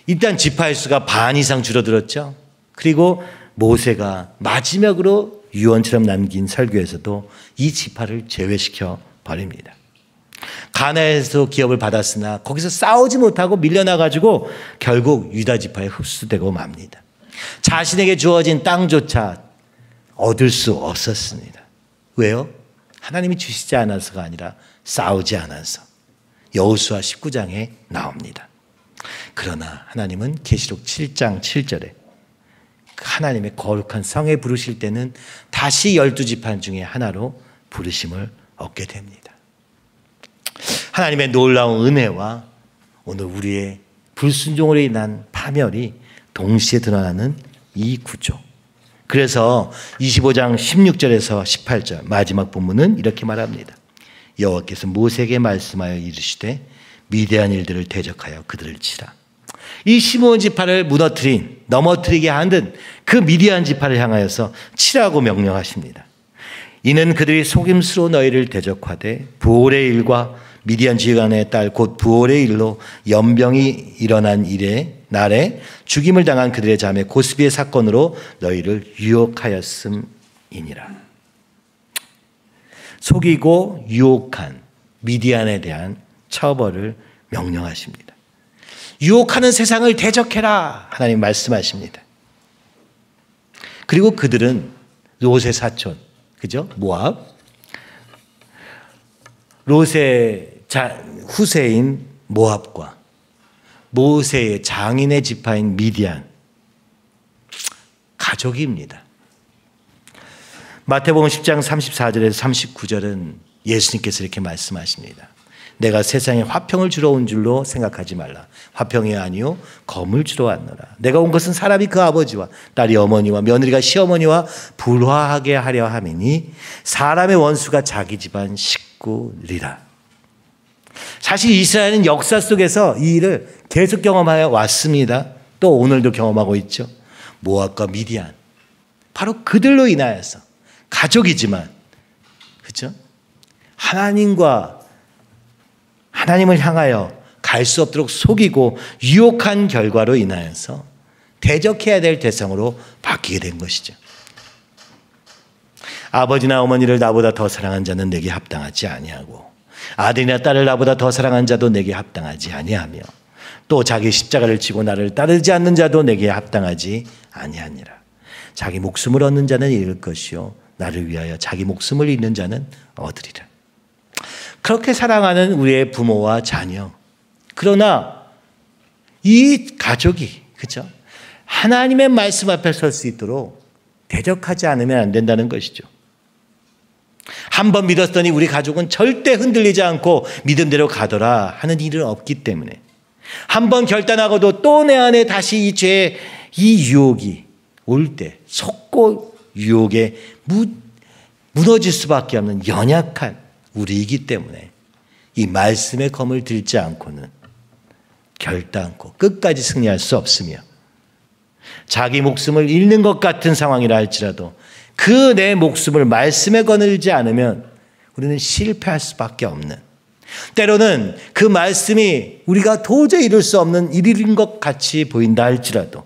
일단 지파의 수가 반 이상 줄어들었죠. 그리고 모세가 마지막으로 유언처럼 남긴 설교에서도 이 지파를 제외시켜 버립니다. 가나안에서 기업을 받았으나 거기서 싸우지 못하고 밀려나가지고 결국 유다 지파에 흡수되고 맙니다. 자신에게 주어진 땅조차 얻을 수 없었습니다. 왜요? 하나님이 주시지 않아서가 아니라 싸우지 않아서. 여호수아 19장에 나옵니다. 그러나 하나님은 계시록 7장 7절에 하나님의 거룩한 성에 부르실 때는 다시 12지파 중에 하나로 부르심을 얻게 됩니다. 하나님의 놀라운 은혜와 오늘 우리의 불순종으로 인한 파멸이 동시에 드러나는 이 구조. 그래서 25장 16절에서 18절 마지막 본문은 이렇게 말합니다. 여호와께서 모세에게 말씀하여 이르시되 미대한 일들을 대적하여 그들을 치라. 이 시므온 지파를 넘어뜨리게 하는 그 미디안 지파를 향하여서 치라고 명령하십니다. 이는 그들이 속임수로 너희를 대적하되 부올의 일과 미디안 지휘관의 딸 곧 부올의 일로 연병이 일어난 날에 죽임을 당한 그들의 자매 고스비의 사건으로 너희를 유혹하였음이니라. 속이고 유혹한 미디안에 대한 처벌을 명령하십니다. 유혹하는 세상을 대적해라 하나님 말씀하십니다. 그리고 그들은 롯의 사촌, 그죠? 모압, 롯의 후세인 모압과 모세의 장인의 지파인 미디안, 가족입니다. 마태복음 10장 34절에서 39절은 예수님께서 이렇게 말씀하십니다. 내가 세상에 화평을 주러 온 줄로 생각하지 말라. 화평이 아니요 검을 주러 왔노라. 내가 온 것은 사람이 그 아버지와 딸이 어머니와 며느리가 시어머니와 불화하게 하려 함이니 사람의 원수가 자기 집안 식구리라. 사실 이스라엘은 역사 속에서 이 일을 계속 경험하여 왔습니다. 또 오늘도 경험하고 있죠. 모압과 미디안, 바로 그들로 인하여서 가족이지만, 그렇죠? 하나님을 향하여 갈 수 없도록 속이고 유혹한 결과로 인하여서 대적해야 될 대상으로 바뀌게 된 것이죠. 아버지나 어머니를 나보다 더 사랑한 자는 내게 합당하지 아니하고 아들이나 딸을 나보다 더 사랑한 자도 내게 합당하지 아니하며 또 자기 십자가를 지고 나를 따르지 않는 자도 내게 합당하지 아니하니라. 자기 목숨을 얻는 자는 잃을 것이요 나를 위하여 자기 목숨을 잃는 자는 얻으리라. 그렇게 사랑하는 우리의 부모와 자녀, 그러나 이 가족이, 그렇죠? 하나님의 말씀 앞에 설 수 있도록 대적하지 않으면 안 된다는 것이죠. 한번 믿었더니 우리 가족은 절대 흔들리지 않고 믿음대로 가더라 하는 일은 없기 때문에, 한번 결단하고도 또 내 안에 다시 이 죄의 이 유혹이 올 때 속고 유혹에 무너질 수밖에 없는 연약한 우리이기 때문에 이 말씀의 검을 들지 않고는 결단코 끝까지 승리할 수 없으며, 자기 목숨을 잃는 것 같은 상황이라 할지라도 그 내 목숨을 말씀에 거느리지 않으면 우리는 실패할 수밖에 없는, 때로는 그 말씀이 우리가 도저히 이룰 수 없는 일인 것 같이 보인다 할지라도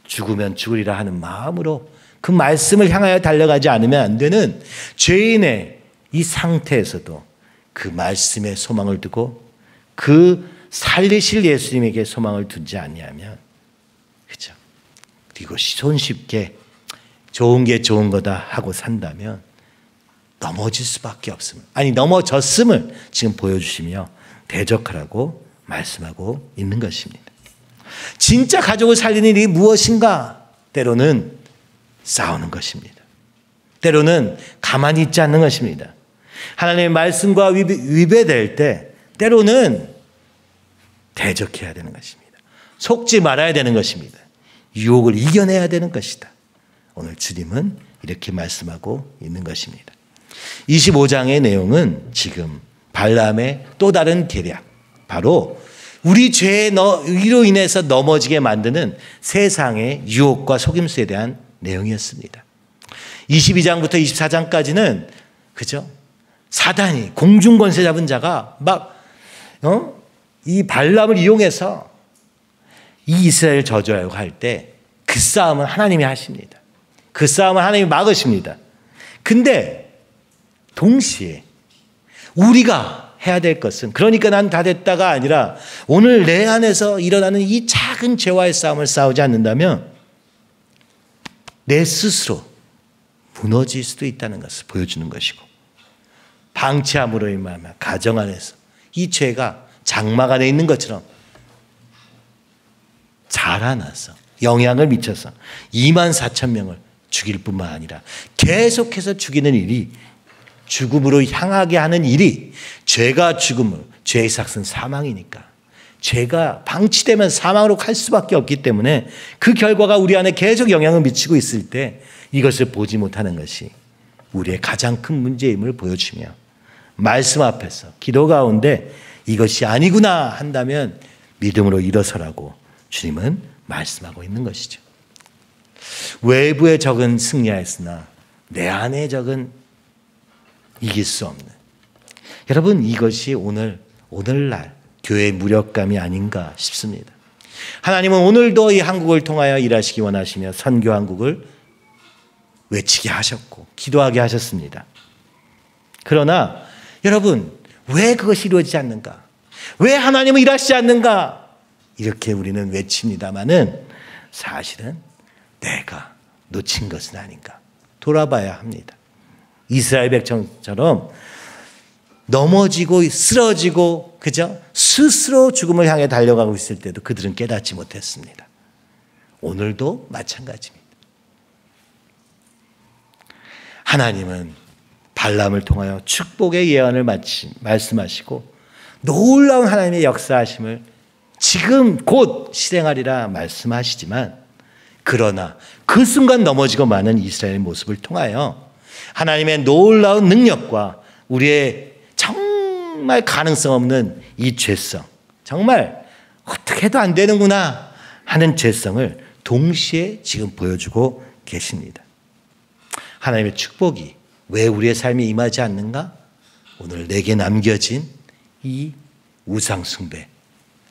죽으면 죽으리라 하는 마음으로 그 말씀을 향하여 달려가지 않으면 안 되는 죄인의 이 상태에서도 그 말씀에 소망을 두고 그 살리실 예수님에게 소망을 두지 않냐면, 그죠? 그리고 손쉽게 좋은 게 좋은 거다 하고 산다면 넘어질 수밖에 없음을, 아니 넘어졌음을 지금 보여주시며 대적하라고 말씀하고 있는 것입니다. 진짜 가족을 살리는 일이 무엇인가? 때로는 싸우는 것입니다. 때로는 가만히 있지 않는 것입니다. 하나님의 말씀과 위배될 때 때로는 대적해야 되는 것입니다. 속지 말아야 되는 것입니다. 유혹을 이겨내야 되는 것이다. 오늘 주님은 이렇게 말씀하고 있는 것입니다. 25장의 내용은 지금 발람의 또 다른 계략, 바로 우리 죄로 인해서 넘어지게 만드는 세상의 유혹과 속임수에 대한 내용이었습니다. 22장부터 24장까지는 그죠? 사단이 공중권세 잡은 자가 막 이 발람을 이용해서 이 이스라엘을 저주하려고 할 때 그 싸움은 하나님이 하십니다. 그 싸움은 하나님이 막으십니다. 근데 동시에 우리가 해야 될 것은, 그러니까 난 다 됐다가 아니라 오늘 내 안에서 일어나는 이 작은 죄와의 싸움을 싸우지 않는다면 내 스스로 무너질 수도 있다는 것을 보여주는 것이고, 방치함으로 인하여 가정 안에서 이 죄가 장막 안에 있는 것처럼 자라나서 영향을 미쳐서 24,000명을 죽일 뿐만 아니라 계속해서 죽이는 일이, 죽음으로 향하게 하는 일이, 죄가 죽음을, 죄의 삭은 사망이니까 죄가 방치되면 사망으로 갈 수밖에 없기 때문에 그 결과가 우리 안에 계속 영향을 미치고 있을 때 이것을 보지 못하는 것이 우리의 가장 큰 문제임을 보여주며, 말씀 앞에서 기도 가운데 이것이 아니구나 한다면 믿음으로 일어서라고 주님은 말씀하고 있는 것이죠. 외부의 적은 승리하였으나 내 안의 적은 이길 수 없는, 여러분 이것이 오늘날 교회의 무력감이 아닌가 싶습니다. 하나님은 오늘도 이 한국을 통하여 일하시기 원하시며 선교 한국을 외치게 하셨고 기도하게 하셨습니다. 그러나 여러분, 왜 그것이 이루어지지 않는가? 왜 하나님은 일하시지 않는가? 이렇게 우리는 외칩니다마는 사실은 내가 놓친 것은 아닌가 돌아봐야 합니다. 이스라엘 백성처럼 넘어지고 쓰러지고 그저 스스로 죽음을 향해 달려가고 있을 때도 그들은 깨닫지 못했습니다. 오늘도 마찬가지입니다. 하나님은 발람을 통하여 축복의 예언을 말씀하시고 놀라운 하나님의 역사하심을 지금 곧 실행하리라 말씀하시지만, 그러나 그 순간 넘어지고 마는 이스라엘의 모습을 통하여 하나님의 놀라운 능력과 우리의 정말 가능성 없는 이 죄성, 정말 어떻게 해도 안 되는구나 하는 죄성을 동시에 지금 보여주고 계십니다. 하나님의 축복이 왜 우리의 삶에 임하지 않는가? 오늘 내게 남겨진 이 우상 숭배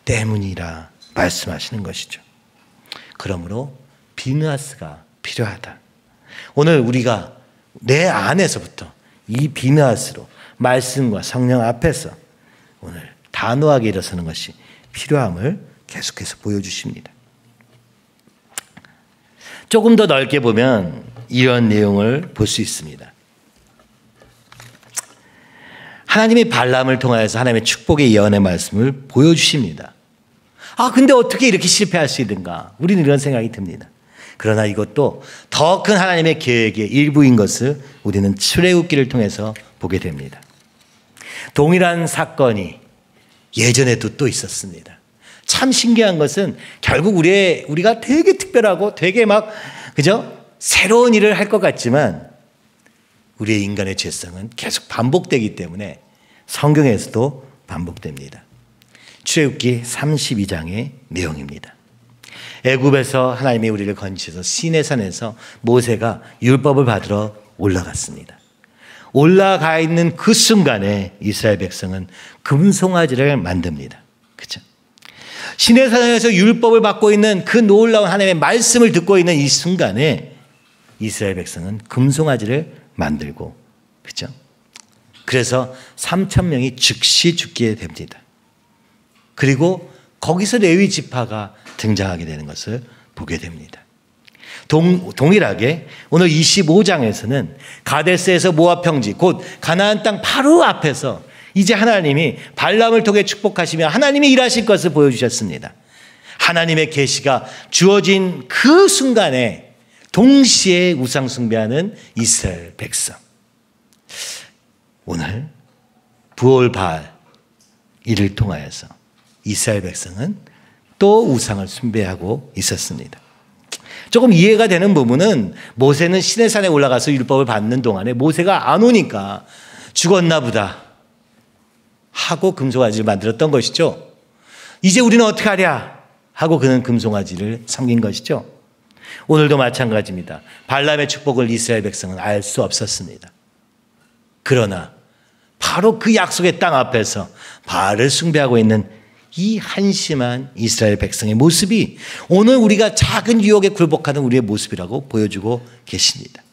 때문이라 말씀하시는 것이죠. 그러므로 비느하스가 필요하다. 오늘 우리가 내 안에서부터 이 비느하스로 말씀과 성령 앞에서 오늘 단호하게 일어서는 것이 필요함을 계속해서 보여주십니다. 조금 더 넓게 보면 이런 내용을 볼 수 있습니다. 하나님이 발람을 통하여서 하나님의 축복의 예언의 말씀을 보여주십니다. 근데 어떻게 이렇게 실패할 수 있는가? 우리는 이런 생각이 듭니다. 그러나 이것도 더 큰 하나님의 계획의 일부인 것을 우리는 출애굽기를 통해서 보게 됩니다. 동일한 사건이 예전에도 또 있었습니다. 참 신기한 것은 결국 우리가 되게 특별하고 되게 그죠? 새로운 일을 할 것 같지만 우리의 인간의 죄성은 계속 반복되기 때문에 성경에서도 반복됩니다. 출애굽기 32장의 내용입니다. 애굽에서 하나님이 우리를 건지셔서 시내산에서 모세가 율법을 받으러 올라갔습니다. 올라가 있는 그 순간에 이스라엘 백성은 금송아지를 만듭니다. 그렇죠? 시내산에서 율법을 받고 있는 그 놀라운 하나님의 말씀을 듣고 있는 이 순간에 이스라엘 백성은 금송아지를 만들고, 그죠? 그래서 3,000명이 즉시 죽게 됩니다. 그리고 거기서 레위 지파가 등장하게 되는 것을 보게 됩니다. 동일하게 오늘 25장에서는 가데스에서 모압 평지, 곧 가나안 땅 바로 앞에서 이제 하나님이 발람을 통해 축복하시며 하나님이 일하실 것을 보여주셨습니다. 하나님의 계시가 주어진 그 순간에 동시에 우상 숭배하는 이스라엘 백성. 오늘 부올바알 이를 통하여서 이스라엘 백성은 또 우상을 숭배하고 있었습니다. 조금 이해가 되는 부분은 모세는 시내산에 올라가서 율법을 받는 동안에 모세가 안 오니까 죽었나 보다 하고 금송아지를 만들었던 것이죠. 이제 우리는 어떻게 하랴 하고 그는 금송아지를 섬긴 것이죠. 오늘도 마찬가지입니다. 발람의 축복을 이스라엘 백성은 알 수 없었습니다. 그러나 바로 그 약속의 땅 앞에서 바알을 숭배하고 있는 이 한심한 이스라엘 백성의 모습이 오늘 우리가 작은 유혹에 굴복하는 우리의 모습이라고 보여주고 계십니다.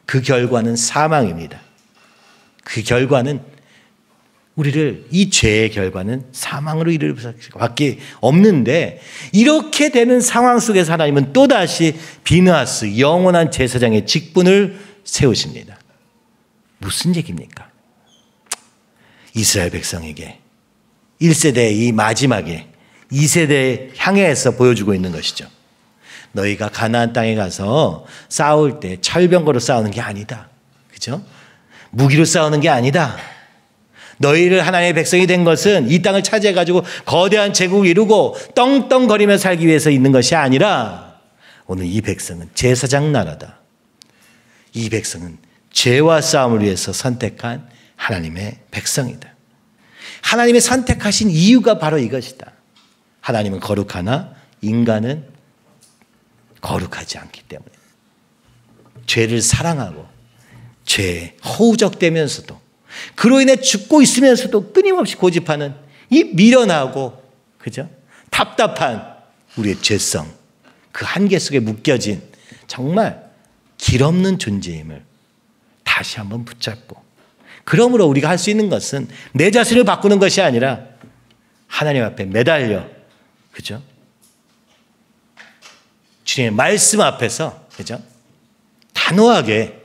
그 결과는 사망입니다. 그 결과는 이 죄의 결과는 사망으로 이를 밖에 없는데, 이렇게 되는 상황 속에서 하나님은 또다시 비느하스 영원한 제사장의 직분을 세우십니다. 무슨 얘기입니까? 이스라엘 백성에게 1세대의 이 마지막에 2세대에 향해서 보여주고 있는 것이죠. 너희가 가나안 땅에 가서 싸울 때 철병거로 싸우는 게 아니다. 그죠? 무기로 싸우는 게 아니다. 너희를 하나님의 백성이 된 것은 이 땅을 차지해가지고 거대한 제국을 이루고 떵떵거리며 살기 위해서 있는 것이 아니라 오늘 이 백성은 제사장 나라다. 이 백성은 죄와 싸움을 위해서 선택한 하나님의 백성이다. 하나님의 선택하신 이유가 바로 이것이다. 하나님은 거룩하나 인간은 거룩하지 않기 때문에 죄를 사랑하고 죄에 허우적대면서도 그로 인해 죽고 있으면서도 끊임없이 고집하는 이 미련하고, 그죠? 답답한 우리의 죄성, 그 한계 속에 묶여진 정말 길없는 존재임을 다시 한번 붙잡고, 그러므로 우리가 할 수 있는 것은 내 자신을 바꾸는 것이 아니라 하나님 앞에 매달려, 그죠? 주님의 말씀 앞에서, 그죠? 단호하게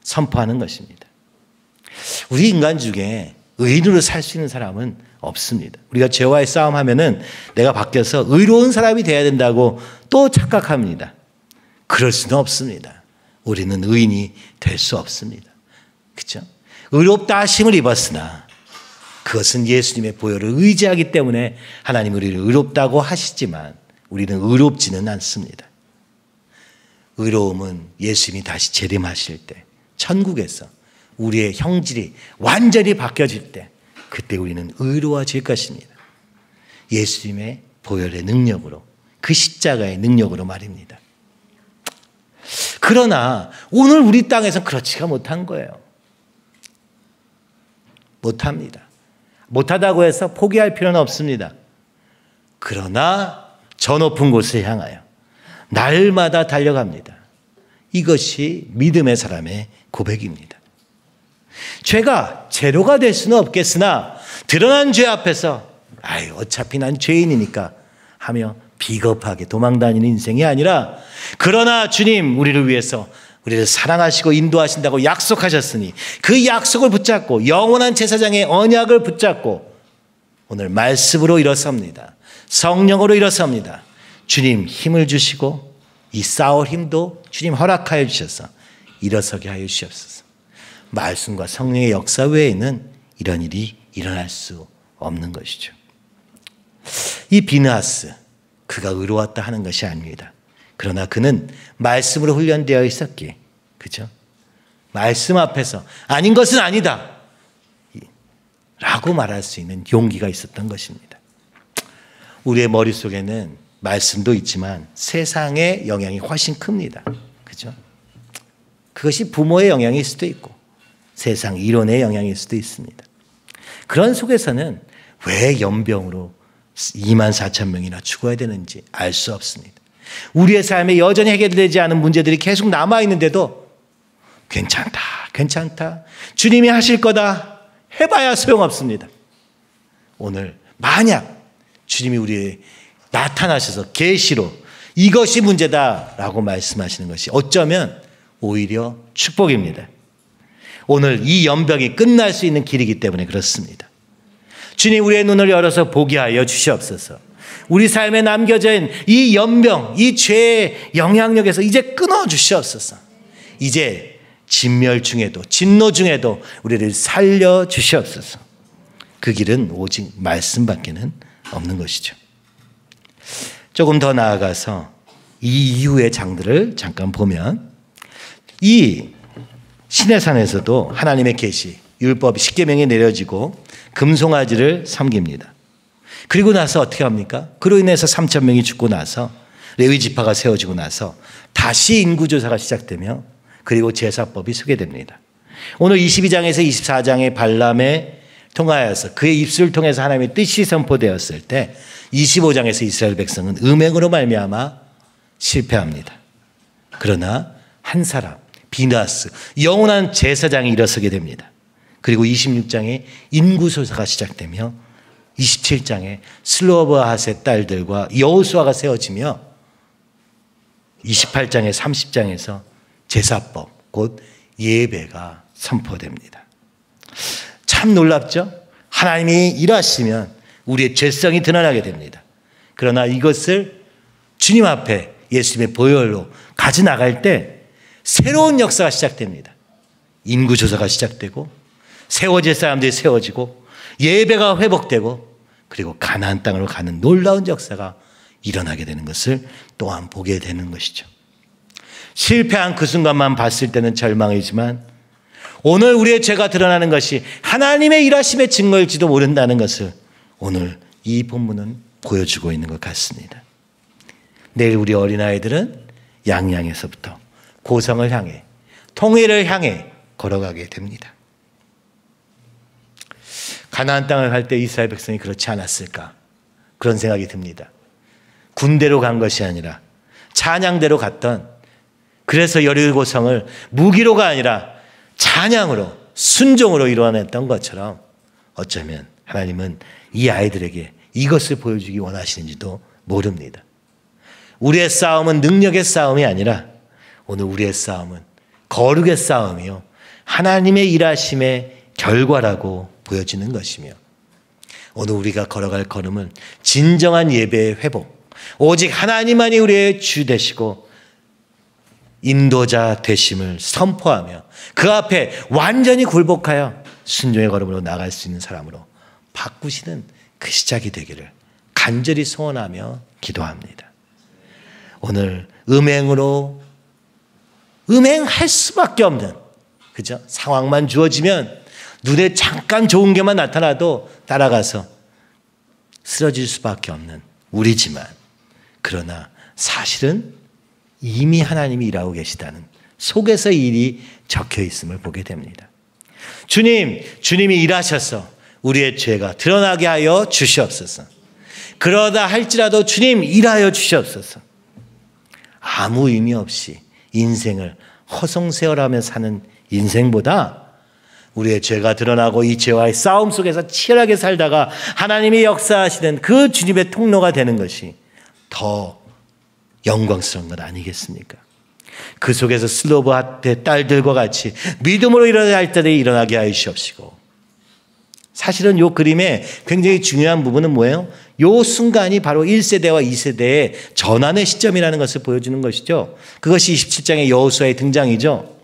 선포하는 것입니다. 우리 인간 중에 의인으로 살 수 있는 사람은 없습니다. 우리가 죄와의 싸움하면은 내가 바뀌어서 의로운 사람이 돼야 된다고 또 착각합니다. 그럴 수는 없습니다. 우리는 의인이 될 수 없습니다. 그렇죠? 의롭다 하심을 입었으나 그것은 예수님의 보혈을 의지하기 때문에 하나님 우리를 의롭다고 하시지만 우리는 의롭지는 않습니다. 의로움은 예수님이 다시 재림하실 때 천국에서 우리의 형질이 완전히 바뀌어질 때 그때 우리는 의로워질 것입니다. 예수님의 보혈의 능력으로, 그 십자가의 능력으로 말입니다. 그러나 오늘 우리 땅에서는 그렇지가 못한 거예요. 못합니다. 못하다고 해서 포기할 필요는 없습니다. 그러나 저 높은 곳을 향하여 날마다 달려갑니다. 이것이 믿음의 사람의 고백입니다. 죄가 제로가 될 수는 없겠으나 드러난 죄 앞에서 어차피 난 죄인이니까 하며 비겁하게 도망다니는 인생이 아니라, 그러나 주님 우리를 위해서 우리를 사랑하시고 인도하신다고 약속하셨으니 그 약속을 붙잡고 영원한 제사장의 언약을 붙잡고 오늘 말씀으로 일어섭니다. 성령으로 일어섭니다. 주님 힘을 주시고 이 싸울 힘도 주님 허락하여 주셔서 일어서게 하여 주시옵소서. 말씀과 성령의 역사 외에는 이런 일이 일어날 수 없는 것이죠. 이 비느하스, 그가 의로웠다 하는 것이 아닙니다. 그러나 그는 말씀으로 훈련되어 있었기에, 그죠? 말씀 앞에서 아닌 것은 아니다 라고 말할 수 있는 용기가 있었던 것입니다. 우리의 머릿속에는 말씀도 있지만 세상의 영향이 훨씬 큽니다. 그죠? 그것이 부모의 영향일 수도 있고 세상 이론의 영향일 수도 있습니다. 그런 속에서는 왜 연병으로 24,000명이나 죽어야 되는지 알 수 없습니다. 우리의 삶에 여전히 해결되지 않은 문제들이 계속 남아있는데도 괜찮다, 괜찮다. 주님이 하실 거다. 해봐야 소용없습니다. 오늘 만약 주님이 우리에 나타나셔서 계시로 이것이 문제다라고 말씀하시는 것이 어쩌면 오히려 축복입니다. 오늘 이 연병이 끝날 수 있는 길이기 때문에 그렇습니다. 주님 우리의 눈을 열어서 보게 하여 주시옵소서. 우리 삶에 남겨져 있는 이 연병, 이 죄의 영향력에서 이제 끊어 주시옵소서. 이제 진멸 중에도 진노 중에도 우리를 살려 주시옵소서. 그 길은 오직 말씀밖에는 없는 것이죠. 조금 더 나아가서 이 이후의 장들을 잠깐 보면 이 시내산에서도 하나님의 계시, 율법, 십계명이 내려지고 금송아지를 섬깁니다. 그리고 나서 어떻게 합니까? 그로 인해서 3,000명이 죽고 나서 레위 지파가 세워지고 나서 다시 인구조사가 시작되며 그리고 제사법이 소개됩니다. 오늘 22장에서 24장의 발람에 통하여서 그의 입술을 통해서 하나님의 뜻이 선포되었을 때 25장에서 이스라엘 백성은 음행으로 말미암아 실패합니다. 그러나 한 사람 비나스 영원한 제사장이 일어서게 됩니다. 그리고 26장에 인구조사가 시작되며 27장에 슬로바핫의 딸들과 여호수아가 세워지며 28장에 30장에서 제사법 곧 예배가 선포됩니다. 참 놀랍죠? 하나님이 일하시면 우리의 죄성이 드러나게 됩니다. 그러나 이것을 주님 앞에 예수님의 보혈로 가져나갈 때 새로운 역사가 시작됩니다. 인구조사가 시작되고 세워질 사람들이 세워지고 예배가 회복되고 그리고 가나안 땅으로 가는 놀라운 역사가 일어나게 되는 것을 또한 보게 되는 것이죠. 실패한 그 순간만 봤을 때는 절망이지만 오늘 우리의 죄가 드러나는 것이 하나님의 일하심의 증거일지도 모른다는 것을 오늘 이 본문은 보여주고 있는 것 같습니다. 내일 우리 어린아이들은 양양에서부터 고성을 향해 통일을 향해 걸어가게 됩니다. 가나안 땅을 갈 때 이스라엘 백성이 그렇지 않았을까 그런 생각이 듭니다. 군대로 간 것이 아니라 찬양대로 갔던 그래서 여리고성을 무기로가 아니라 찬양으로 순종으로 이루어냈던 것처럼 어쩌면 하나님은 이 아이들에게 이것을 보여주기 원하시는지도 모릅니다. 우리의 싸움은 능력의 싸움이 아니라 오늘 우리의 싸움은 거룩의 싸움이요 하나님의 일하심의 결과라고 보여지는 것이며 오늘 우리가 걸어갈 걸음은 진정한 예배의 회복 오직 하나님만이 우리의 주 되시고 인도자 되심을 선포하며 그 앞에 완전히 굴복하여 순종의 걸음으로 나갈 수 있는 사람으로 바꾸시는 그 시작이 되기를 간절히 소원하며 기도합니다. 오늘 음행할 수밖에 없는 그죠? 상황만 주어지면 눈에 잠깐 좋은 게만 나타나도 따라가서 쓰러질 수밖에 없는 우리지만 그러나 사실은 이미 하나님이 일하고 계시다는 속에서 일이 적혀 있음을 보게 됩니다. 주님이 일하셔서 우리의 죄가 드러나게 하여 주시옵소서. 그러다 할지라도 주님 일하여 주시옵소서. 아무 의미 없이 인생을 허송세월하며 사는 인생보다 우리의 죄가 드러나고 이 죄와의 싸움 속에서 치열하게 살다가 하나님이 역사하시는 그 주님의 통로가 되는 것이 더 영광스러운 것 아니겠습니까? 그 속에서 슬로바핫의 딸들과 같이 믿음으로 일어날 때들이 일어나게 하여 주시옵시고 사실은 이 그림의 굉장히 중요한 부분은 뭐예요? 이 순간이 바로 1세대와 2세대의 전환의 시점이라는 것을 보여주는 것이죠. 그것이 27장의 여호수아의 등장이죠.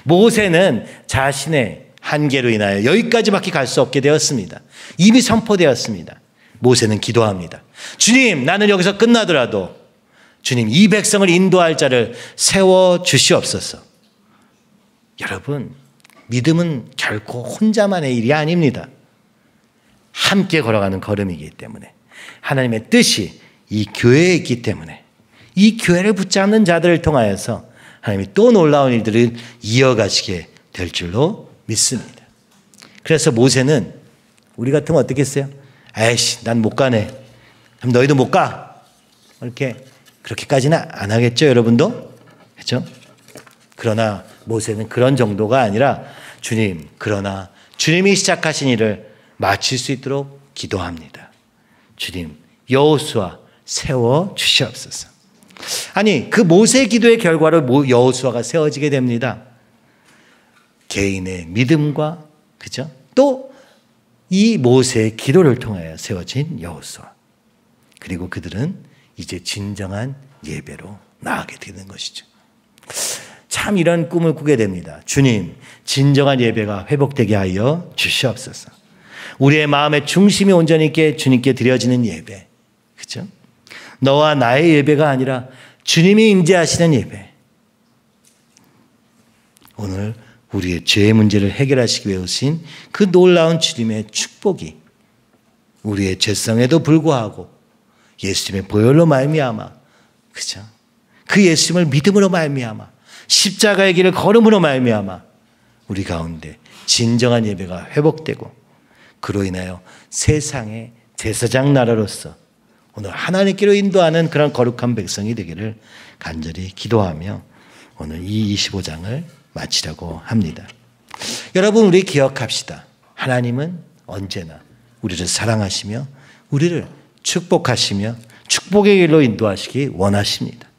모세는 자신의 한계로 인하여 여기까지밖에 갈 수 없게 되었습니다. 이미 선포되었습니다. 모세는 기도합니다. 주님, 나는 여기서 끝나더라도 주님, 이 백성을 인도할 자를 세워 주시옵소서. 여러분, 믿음은 결코 혼자만의 일이 아닙니다. 함께 걸어가는 걸음이기 때문에 하나님의 뜻이 이 교회에 있기 때문에 이 교회를 붙잡는 자들을 통하여서 하나님이 또 놀라운 일들을 이어가시게 될 줄로 믿습니다. 그래서 모세는 우리 같으면 어떻겠어요? 에이씨, 난 못 가네. 그럼 너희도 못 가. 이렇게 그렇게까지는 안 하겠죠, 여러분도? 그렇죠? 그러나 모세는 그런 정도가 아니라 주님, 그러나 주님이 시작하신 일을 마칠 수 있도록 기도합니다. 주님, 여호수아 세워 주시옵소서. 아니, 그 모세의 기도의 결과로 여호수아가 세워지게 됩니다. 개인의 믿음과, 그죠? 또 이 모세의 기도를 통하여 세워진 여호수아. 그리고 그들은 이제 진정한 예배로 나아가게 되는 것이죠. 참 이런 꿈을 꾸게 됩니다. 주님, 진정한 예배가 회복되게 하여 주시옵소서. 우리의 마음의 중심이 온전히 있게 주님께 드려지는 예배. 그죠? 너와 나의 예배가 아니라 주님이 임재하시는 예배. 오늘 우리의 죄의 문제를 해결하시기 위해 오신 그 놀라운 주님의 축복이 우리의 죄성에도 불구하고 예수님의 보혈로 말미암아, 그죠? 그 예수님을 믿음으로 말미암아, 십자가의 길을 걸음으로 말미암아 우리 가운데 진정한 예배가 회복되고, 그로 인하여 세상의 제사장 나라로서 오늘 하나님께로 인도하는 그런 거룩한 백성이 되기를 간절히 기도하며 오늘 이 25장을 마치려고 합니다. 여러분, 우리 기억합시다. 하나님은 언제나 우리를 사랑하시며 우리를 축복하시며 축복의 길로 인도하시기 원하십니다.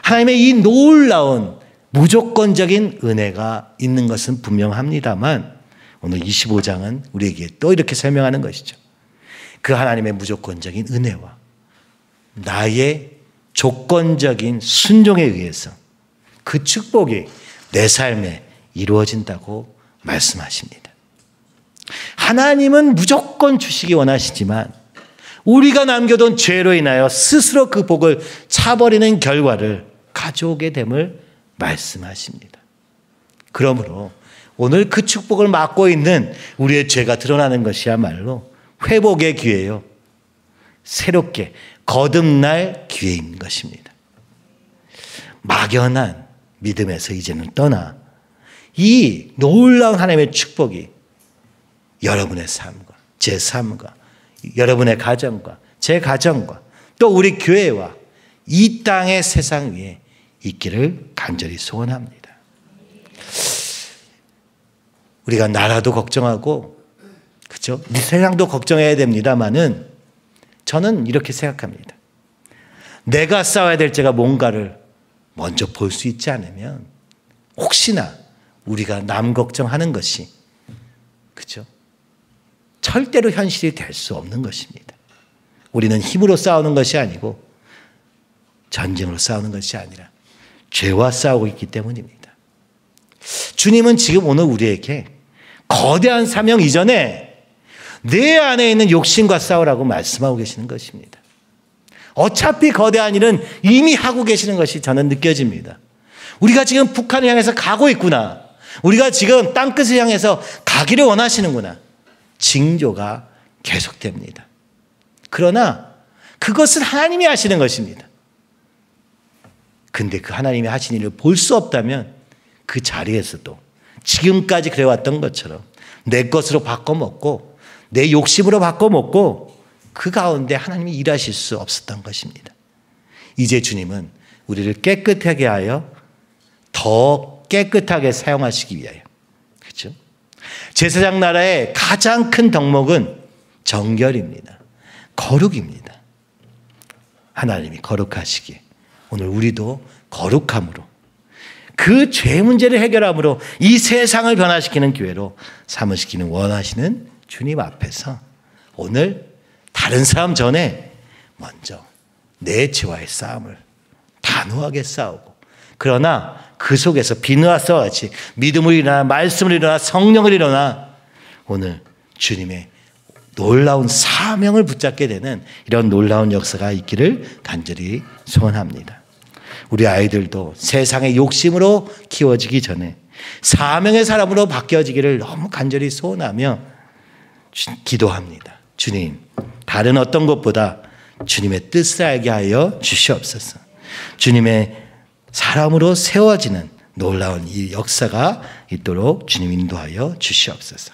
하나님의 이 놀라운 무조건적인 은혜가 있는 것은 분명합니다만 오늘 25장은 우리에게 또 이렇게 설명하는 것이죠. 그 하나님의 무조건적인 은혜와 나의 조건적인 순종에 의해서 그 축복이 내 삶에 이루어진다고 말씀하십니다. 하나님은 무조건 주시기 원하시지만 우리가 남겨둔 죄로 인하여 스스로 그 복을 차버리는 결과를 가져오게 됨을 말씀하십니다. 그러므로 오늘 그 축복을 막고 있는 우리의 죄가 드러나는 것이야말로 회복의 기회요, 새롭게 거듭날 기회인 것입니다. 막연한 믿음에서 이제는 떠나 이 놀라운 하나님의 축복이 여러분의 삶과 제 삶과 여러분의 가정과 제 가정과 또 우리 교회와 이 땅의 세상 위에 있기를 간절히 소원합니다. 우리가 나라도 걱정하고, 그렇죠? 이 세상도 걱정해야 됩니다만은 저는 이렇게 생각합니다. 내가 싸워야 될 죄가 뭔가를 먼저 볼 수 있지 않으면 혹시나 우리가 남 걱정하는 것이, 그렇죠? 절대로 현실이 될 수 없는 것입니다. 우리는 힘으로 싸우는 것이 아니고 전쟁으로 싸우는 것이 아니라 죄와 싸우고 있기 때문입니다. 주님은 지금 오늘 우리에게 거대한 사명 이전에 내 안에 있는 욕심과 싸우라고 말씀하고 계시는 것입니다. 어차피 거대한 일은 이미 하고 계시는 것이 저는 느껴집니다. 우리가 지금 북한을 향해서 가고 있구나. 우리가 지금 땅끝을 향해서 가기를 원하시는구나. 징조가 계속됩니다. 그러나 그것은 하나님이 하시는 것입니다. 근데 그 하나님이 하신 일을 볼 수 없다면 그 자리에서도 지금까지 그래왔던 것처럼 내 것으로 바꿔먹고 내 욕심으로 바꿔먹고 그 가운데 하나님이 일하실 수 없었던 것입니다. 이제 주님은 우리를 깨끗하게 하여 더 깨끗하게 사용하시기 위하여, 그렇죠? 제사장 나라의 가장 큰 덕목은 정결입니다. 거룩입니다. 하나님이 거룩하시기에 오늘 우리도 거룩함으로 그 죄 문제를 해결함으로 이 세상을 변화시키는 교회로 삼으시기는 원하시는 주님 앞에서 오늘 다른 사람 전에 먼저 내 죄와의 싸움을 단호하게 싸우고, 그러나 그 속에서 비누와 싸워같이 믿음을 일어나 말씀을 일어나 성령을 일어나 오늘 주님의 놀라운 사명을 붙잡게 되는 이런 놀라운 역사가 있기를 간절히 소원합니다. 우리 아이들도 세상의 욕심으로 키워지기 전에 사명의 사람으로 바뀌어지기를 너무 간절히 소원하며 기도합니다. 주님, 다른 어떤 것보다 주님의 뜻을 알게 하여 주시옵소서. 주님의 사람으로 세워지는 놀라운 이 역사가 있도록 주님 인도하여 주시옵소서.